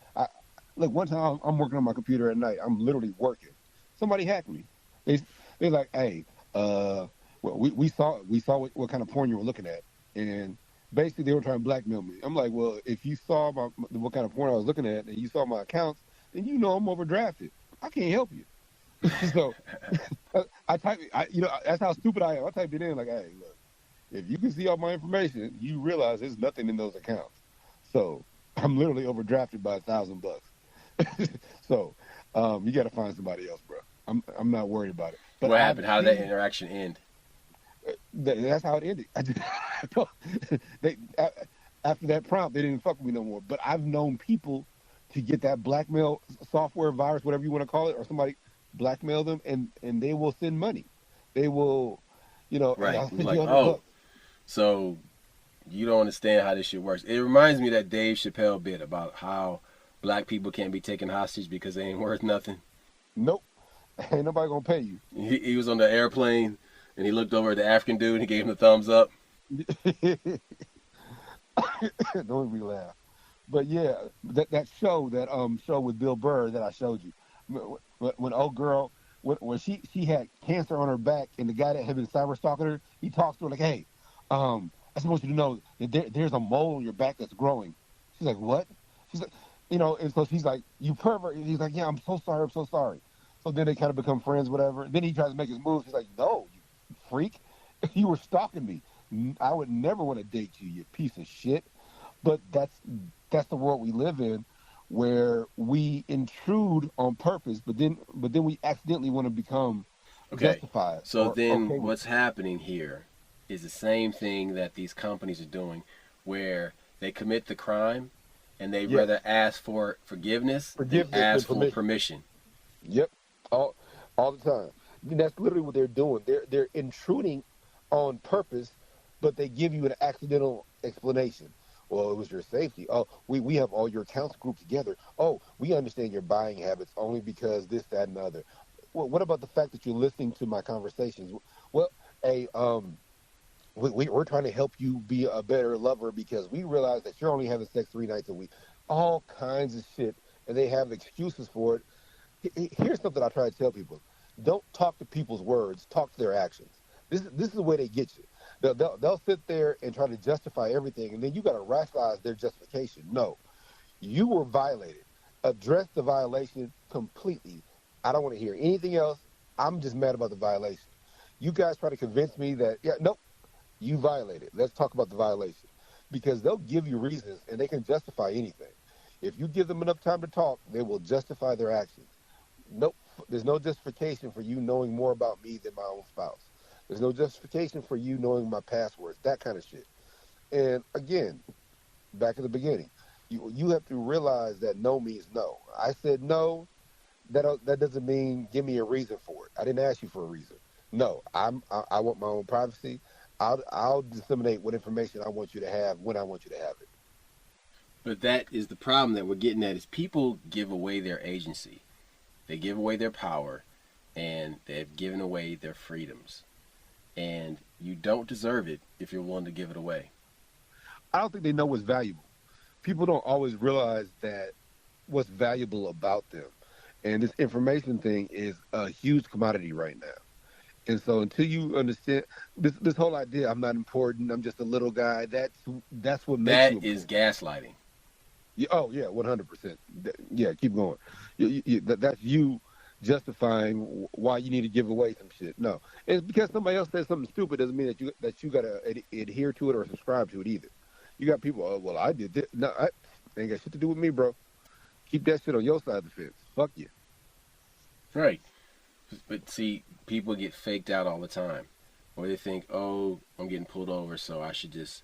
look, one time I'm working on my computer at night. I'm literally working. Somebody hacked me. They're like, hey, well, we saw what kind of porn you were looking at, and basically they were trying to blackmail me. I'm like, well, if you saw what kind of porn I was looking at, and you saw my accounts, then you know I'm overdrafted. I can't help you. So that's how stupid I am. I typed it in like, hey, look, if you can see all my information, you realize there's nothing in those accounts. So I'm literally overdrafted by $1,000. So you got to find somebody else, bro. I'm not worried about it. But what happened? How did that interaction end? That's how it ended. After that prompt, they didn't fuck with me no more. But I've known people to get that blackmail software virus, whatever you want to call it, or somebody blackmail them, and they will send money. They will, right. Like, oh, so you don't understand how this shit works. It reminds me of that Dave Chappelle bit about how black people can't be taken hostage because they ain't worth nothing. Nope. Ain't nobody gonna pay you. He was on the airplane and he looked over at the African dude and he gave him the thumbs up. Don't make me laugh. But yeah, that show with Bill Burr that I showed you, when old girl, when she had cancer on her back, and the guy that had been cyber stalking her, he talks to her like, hey, I just want you to know that there's a mole on your back that's growing. She's like, what? She's like, and so she's like, you pervert. And he's like, yeah, I'm so sorry. So then they kind of become friends, whatever. Then he tries to make his move. She's like, no, you freak. You were stalking me. I would never want to date you, you piece of shit. But that's the world we live in, where we intrude on purpose, but then we accidentally want to become justified. So then what's happening here is the same thing that these companies are doing, where they commit the crime and they Yes. rather ask for forgiveness than Forgiveness and ask for permission. permission. Yep. All the time. I mean, that's literally what they're doing. They're intruding on purpose, but they give you an accidental explanation. Well, it was your safety. Oh, we have all your accounts grouped together. Oh, we understand your buying habits only because this, that, and the other. Well, what about the fact that you're listening to my conversations? Well, hey, we're trying to help you be a better lover because we realize that you're only having sex 3 nights a week. All kinds of shit, and they have excuses for it. Here's something I try to tell people: don't talk to people's words, talk to their actions. This is the way they get you. They'll sit there and try to justify everything, and then you got to rationalize their justification. No, you were violated. Address the violation completely. I don't want to hear anything else. I'm just mad about the violation. You guys try to convince me that, yeah, nope, you violated. Let's talk about the violation. Because they'll give you reasons and they can justify anything. If you give them enough time to talk, they will justify their actions. Nope, there's no justification for you knowing more about me than my own spouse. There's no justification for you knowing my passwords, that kind of shit. And again, back at the beginning, you have to realize that no means no. I said no. That doesn't mean give me a reason for it. I didn't ask you for a reason. No, I want my own privacy. I'll disseminate what information I want you to have when I want you to have it. But that is the problem that we're getting at, is people give away their agency. They give away their power, and they've given away their freedoms. And you don't deserve it if you're willing to give it away. I don't think they know what's valuable. People don't always realize that what's valuable about them. And this information thing is a huge commodity right now. And so until you understand this whole idea, I'm not important, I'm just a little guy, that's what makes you That is important. gaslighting. Yeah, oh yeah, 100%. Yeah, keep going. That's you justifying why you need to give away some shit. No, and it's because somebody else says something stupid doesn't mean that you gotta adhere to it or subscribe to it either. You got people. Oh well, I did this. No, ain't got shit to do with me, bro. Keep that shit on your side of the fence. Fuck you. Right. But see, people get faked out all the time. Or they think, oh, I'm getting pulled over, so I should just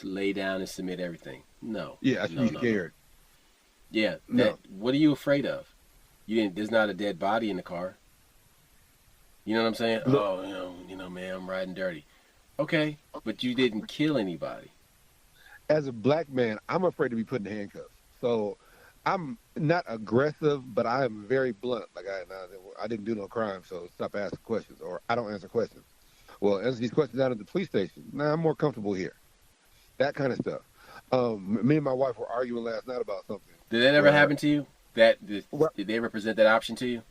lay down and submit everything. No. Yeah, I should No, be no, no. scared. Yeah. No. What are you afraid of? You didn't. There's not a dead body in the car. You know what I'm saying? Look, Oh, man, I'm riding dirty. Okay, but you didn't kill anybody. as a black man, I'm afraid to be put in handcuffs. So I'm not aggressive, but I am very blunt. Like I didn't do no crime, so stop asking questions, or I don't answer questions. Well, answer these questions out at the police station. Nah, I'm more comfortable here. That kind of stuff. Me and my wife were arguing last night about something Did that ever where, happen to you? That did, well, did they ever present that option to you?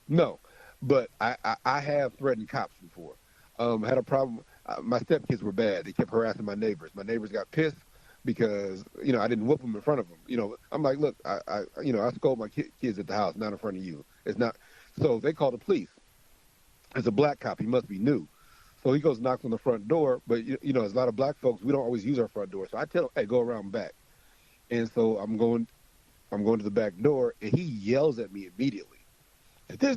no, but I have threatened cops before. Had a problem. My stepkids were bad. They kept harassing my neighbors. My neighbors got pissed because I didn't whoop them in front of them. I'm like, look, I scold my kids at the house, not in front of you. It's not. So they called the police. It's a black cop. He must be new. So he goes, knocks on the front door. But there's a lot of black folks. We don't always use our front door. So I tell him, hey, go around back. And so I'm going to the back door, and he yells at me immediately. This.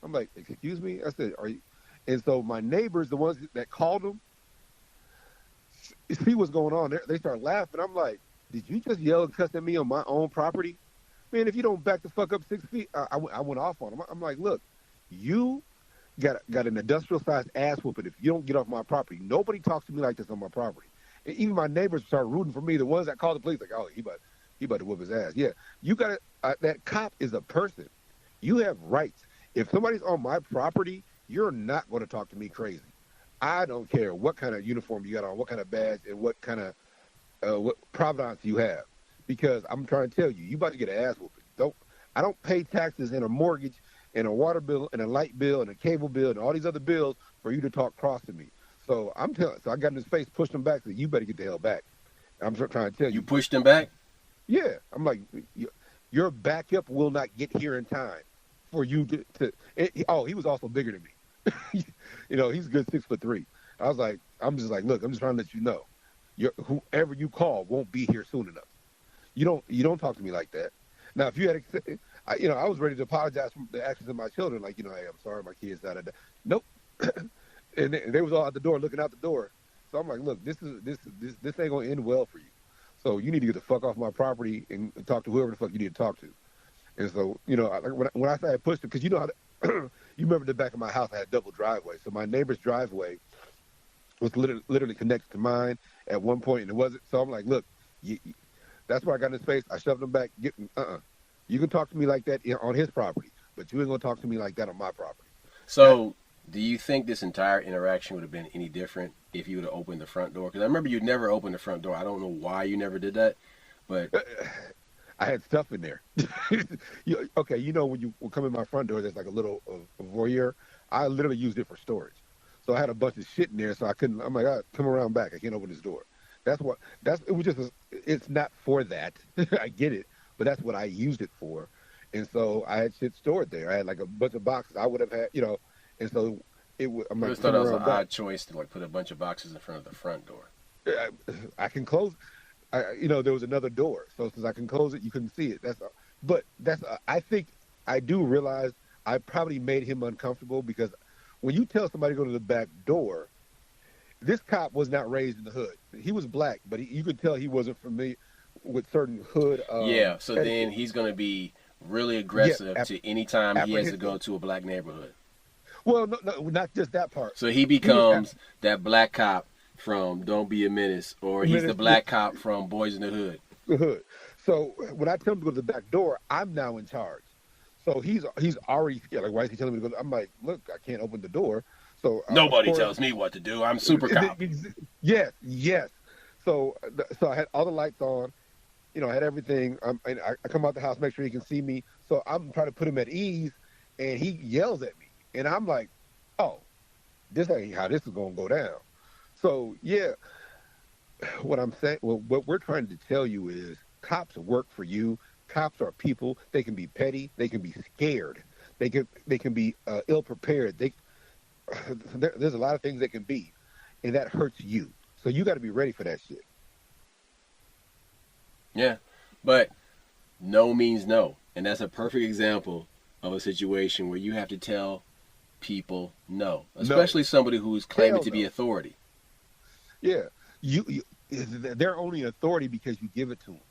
I'm like, excuse me? I said, are you? And so my neighbors, the ones that called him, see what's going on. They start laughing. I'm like, did you just yell and cuss at me on my own property? Man, if you don't back the fuck up 6 feet, I went off on him. I'm like, look, you got an industrial-sized ass whooping if you don't get off my property. Nobody talks to me like this on my property. And even my neighbors start rooting for me. The ones that call the police, like, oh, he about to whoop his ass. Yeah, you got that cop is a person. You have rights. If somebody's on my property, you're not going to talk to me crazy. I don't care what kind of uniform you got on, what kind of badge, and what kind of what provenance you have, because I'm trying to tell you, you about to get an ass whooping. I don't pay taxes and a mortgage and a water bill and a light bill and a cable bill and all these other bills for you to talk cross to me. So so I got in his face, pushed him back, said, you better get the hell back. I'm trying to tell You you. pushed him back? Yeah, I'm like, your backup will not get here in time for you to he was also bigger than me. He's a good 6'3". I'm just like, look, I'm just trying to let you know, whoever you call won't be here soon enough. You don't talk to me like that. Now, if you had, I was ready to apologize for the actions of my children, like, hey, I'm sorry, my kids, da. Nope. and they was all out the door looking out the door. So I'm like, look, this ain't gonna end well for you. So you need to get the fuck off my property and talk to whoever the fuck you need to talk to. And so, when I say I pushed it, because you know how you remember the back of my house, I had a double driveway. So my neighbor's driveway was literally connected to mine at one point, and it wasn't. So I'm like, look, that's where I got in his face. I shoved him back. You can talk to me like that on his property, but you ain't gonna talk to me like that on my property. So, do you think this entire interaction would have been any different if you would have opened the front door? Because I remember you never opened the front door. I don't know why you never did that, but I had stuff in there. Okay, when you come in my front door, there's like a little voyeur. I literally used it for storage. So I had a bunch of shit in there, so I couldn't. I'm like, come around back. I can't open this door. It's not for that. I get it, but that's what I used it for. And so I had shit stored there. I had like a bunch of boxes I would have had, and so I'm I like, just thought that was an odd choice to like put a bunch of boxes in front of the front door. I can close. There was another door, so since I can close it, you couldn't see it. I think I do realize I probably made him uncomfortable because when you tell somebody to go to the back door, this cop was not raised in the hood. He was black, but you could tell he wasn't familiar with certain hood. So then he's going to be really aggressive to any time he has to go to a black neighborhood. Well, no, not just that part. So he becomes that black cop from Don't Be a Menace, or he's the black cop from Boys in the Hood. The hood. So when I tell him to go to the back door, I'm now in charge. So he's already scared. Like, why is he telling me to go? I'm like, look, I can't open the door. So nobody tells me what to do. I'm super cop. Yes. So I had all the lights on. I had everything. And I come out the house, make sure he can see me. So I'm trying to put him at ease, and he yells at me, and I'm like, oh, this ain't how this is gonna go down. So yeah, what I'm saying, what we're trying to tell you is, cops work for you. Cops are people. They can be petty. They can be scared. They can be ill prepared. There's a lot of things they can be, and that hurts you. So you got to be ready for that shit. Yeah, but no means no, and that's a perfect example of a situation where you have to tell people no, especially somebody who's claiming to be authority. Yeah, they're only authority because you give it to them.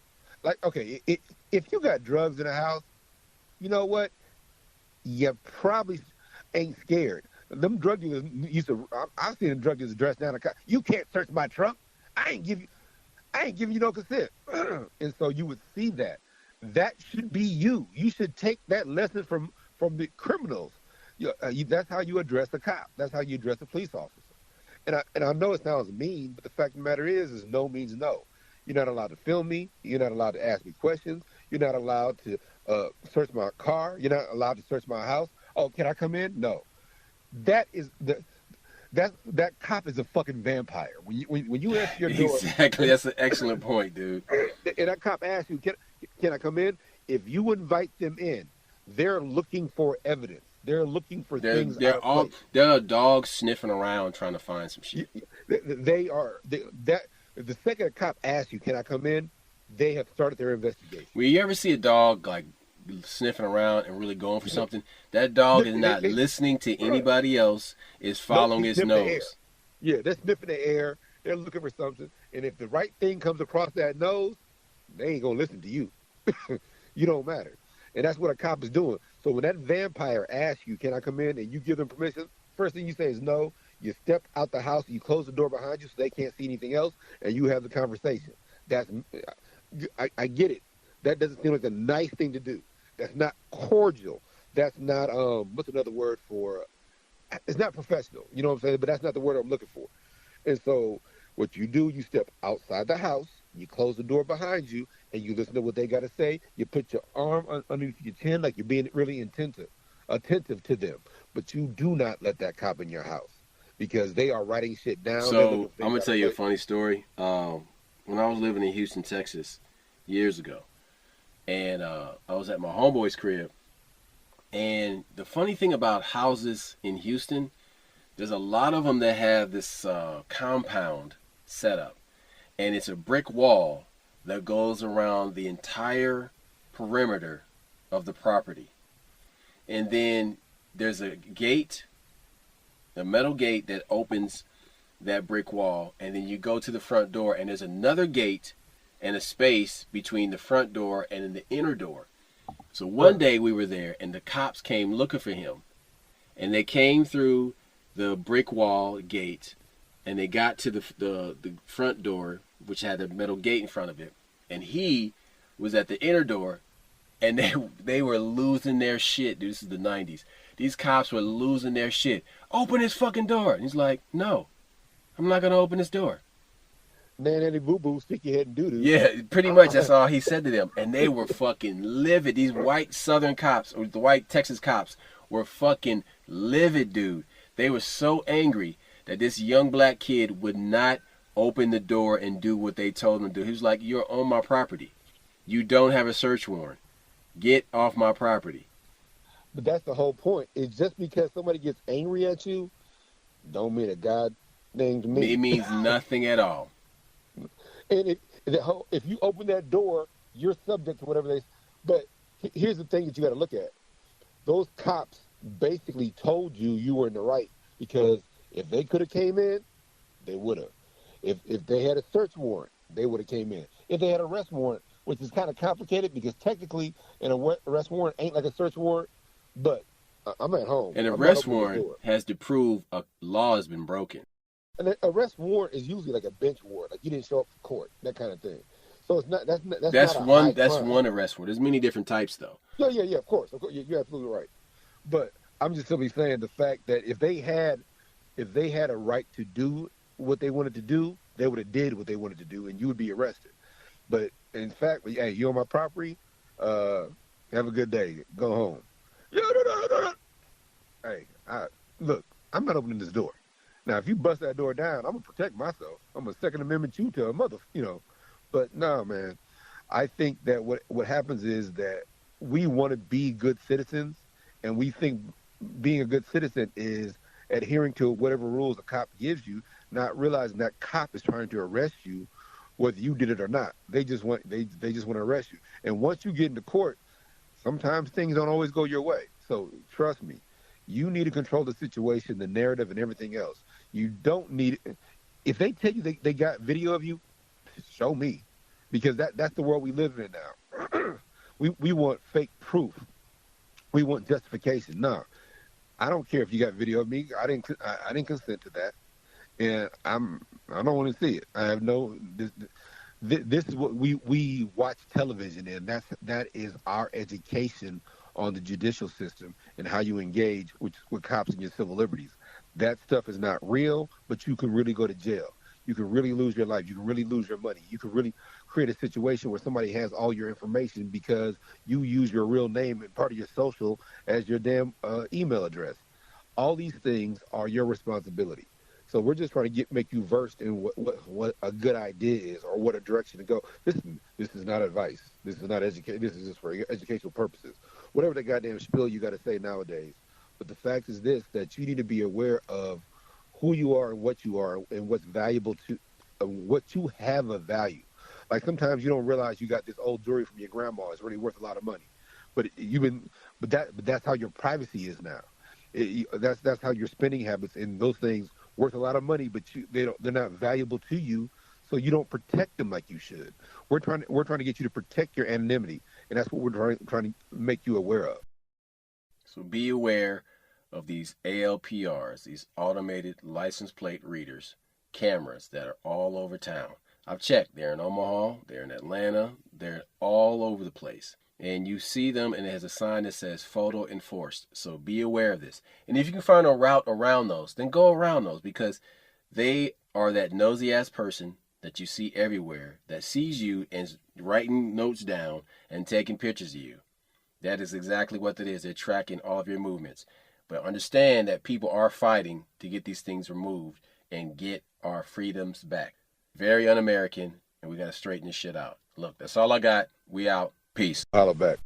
Like, okay, if you got drugs in the house, you know what? You probably ain't scared. Them drug dealers I've seen a drug dealers dressed down a car. You can't search my trunk. I ain't giving you no consent. And so you would see that. That should be you. You should take that lesson from the criminals. That's how you address a cop. That's how you address a police officer. And I know it sounds mean, but the fact of the matter is no means no. You're not allowed to film me. You're not allowed to ask me questions. You're not allowed to search my car. You're not allowed to search my house. Oh, can I come in? No. That cop is a fucking vampire. When you answer your door, exactly. That's an excellent point, dude. And that cop asks you, can I come in? If you invite them in, they're looking for evidence. They're looking for things. There are dogs sniffing around trying to find some shit. They are. The second a cop asks you, can I come in? They have started their investigation. Well, you ever see a dog like sniffing around and really going for something? That dog is not listening to anybody else. Is following his nose. Yeah, they're sniffing the air. They're looking for something. And if the right thing comes across that nose, they ain't gonna listen to you. You don't matter. And that's what a cop is doing. So when that vampire asks you, can I come in, and you give them permission, first thing you say is no. You step out the house, you close the door behind you so they can't see anything else, and you have the conversation. I get it. That doesn't seem like a nice thing to do. That's not cordial. That's not, what's another word for, it's not professional. You know what I'm saying? But that's not the word I'm looking for. And so what you do, you step outside the house, you close the door behind you, and you listen to what they got to say. You put your arm underneath your chin like you're being really attentive to them. But you do not let that cop in your house because they are writing shit down. So I'm going to tell you a funny story. When I was living in Houston, Texas, years ago, and I was at my homeboy's crib, and the funny thing about houses in Houston, there's a lot of them that have this compound set up, and it's a brick wall that goes around the entire perimeter of the property. And then there's a gate, a metal gate that opens that brick wall, and then you go to the front door, and there's another gate and a space between the front door and the inner door. So one day we were there, and the cops came looking for him, and they came through the brick wall gate, and they got to the front door, which had a metal gate in front of it, and he was at the inner door, and they were losing their shit, dude. This is the 90s. These cops were losing their shit. Open this fucking door. And he's like, no, I'm not going to open this door. Nanny boo boo, stick your head in doo doo. Yeah, pretty much that's all he said to them. And they were fucking livid. These white Southern cops, or the white Texas cops, were fucking livid, dude. They were so angry that this young black kid would not open the door and do what they told him to do. He was like, you're on my property. You don't have a search warrant. Get off my property. But that's the whole point. It's just because somebody gets angry at you, don't mean a god thing to me. It means nothing at all. And if you open that door, you're subject to whatever they. But here's the thing that you got to look at. Those cops basically told you were in the right, because if they could have came in, they would have. If they had a search warrant, they would have came in. If they had an arrest warrant, which is kind of complicated because technically an arrest warrant ain't like a search warrant, but I'm at home. An arrest warrant has to prove a law has been broken. An arrest warrant is usually like a bench warrant, like you didn't show up for court, that kind of thing. So it's not that's not one arrest warrant. There's many different types though. Yeah, of course. You're absolutely right. But I'm just simply saying the fact that if they had a right to do what they wanted to do, they would have did what they wanted to do, and you would be arrested. But in fact, hey, you on my property? Have a good day. Go home. Hey, look, I'm not opening this door. Now, if you bust that door down, I'm gonna protect myself. I'm a Second Amendment you to a mother, But no, man. I think that what happens is that we want to be good citizens, and we think being a good citizen is adhering to whatever rules a cop gives you, not realizing that cop is trying to arrest you, whether you did it or not. They just want to arrest you. And once you get into court, sometimes things don't always go your way. So trust me, you need to control the situation, the narrative, and everything else. You don't need it. If they tell you they got video of you, show me, because that's the world we live in now. we want fake proof. We want justification. No, I don't care if you got video of me. I didn't consent to that, and I don't want to see it. I have no. This is what we watch television, and that is our education on the judicial system and how you engage with cops and your civil liberties. That stuff is not real, but you can really go to jail. You can really lose your life. You can really lose your money. You can really create a situation where somebody has all your information because you use your real name and part of your social as your damn email address. All these things are your responsibility. So we're just trying to make you versed in what a good idea is or what a direction to go. This is not advice. This is not education. This is just for educational purposes. Whatever the goddamn spiel you got to say nowadays. But the fact is this, that you need to be aware of who you are and what you are and what's valuable to what you have of value. Like sometimes you don't realize you got this old jewelry from your grandma. It's really worth a lot of money. But that's how your privacy is now. That's how your spending habits and those things worth a lot of money, but they're not valuable to you, so you don't protect them like you should. We're trying to get you to protect your anonymity, and that's what we're trying to make you aware of. So be aware of these ALPRs, these automated license plate readers, cameras that are all over town. I've checked. They're in Omaha, they're in Atlanta, they're all over the place. And you see them, and it has a sign that says photo enforced. So be aware of this. And if you can find a route around those, then go around those, because they are that nosy ass person that you see everywhere that sees you and is writing notes down and taking pictures of you. That is exactly what it is. They're tracking all of your movements. But understand that people are fighting to get these things removed and get our freedoms back. Very un-American, and we got to straighten this shit out. Look, that's all I got. We out. Peace. Holla back.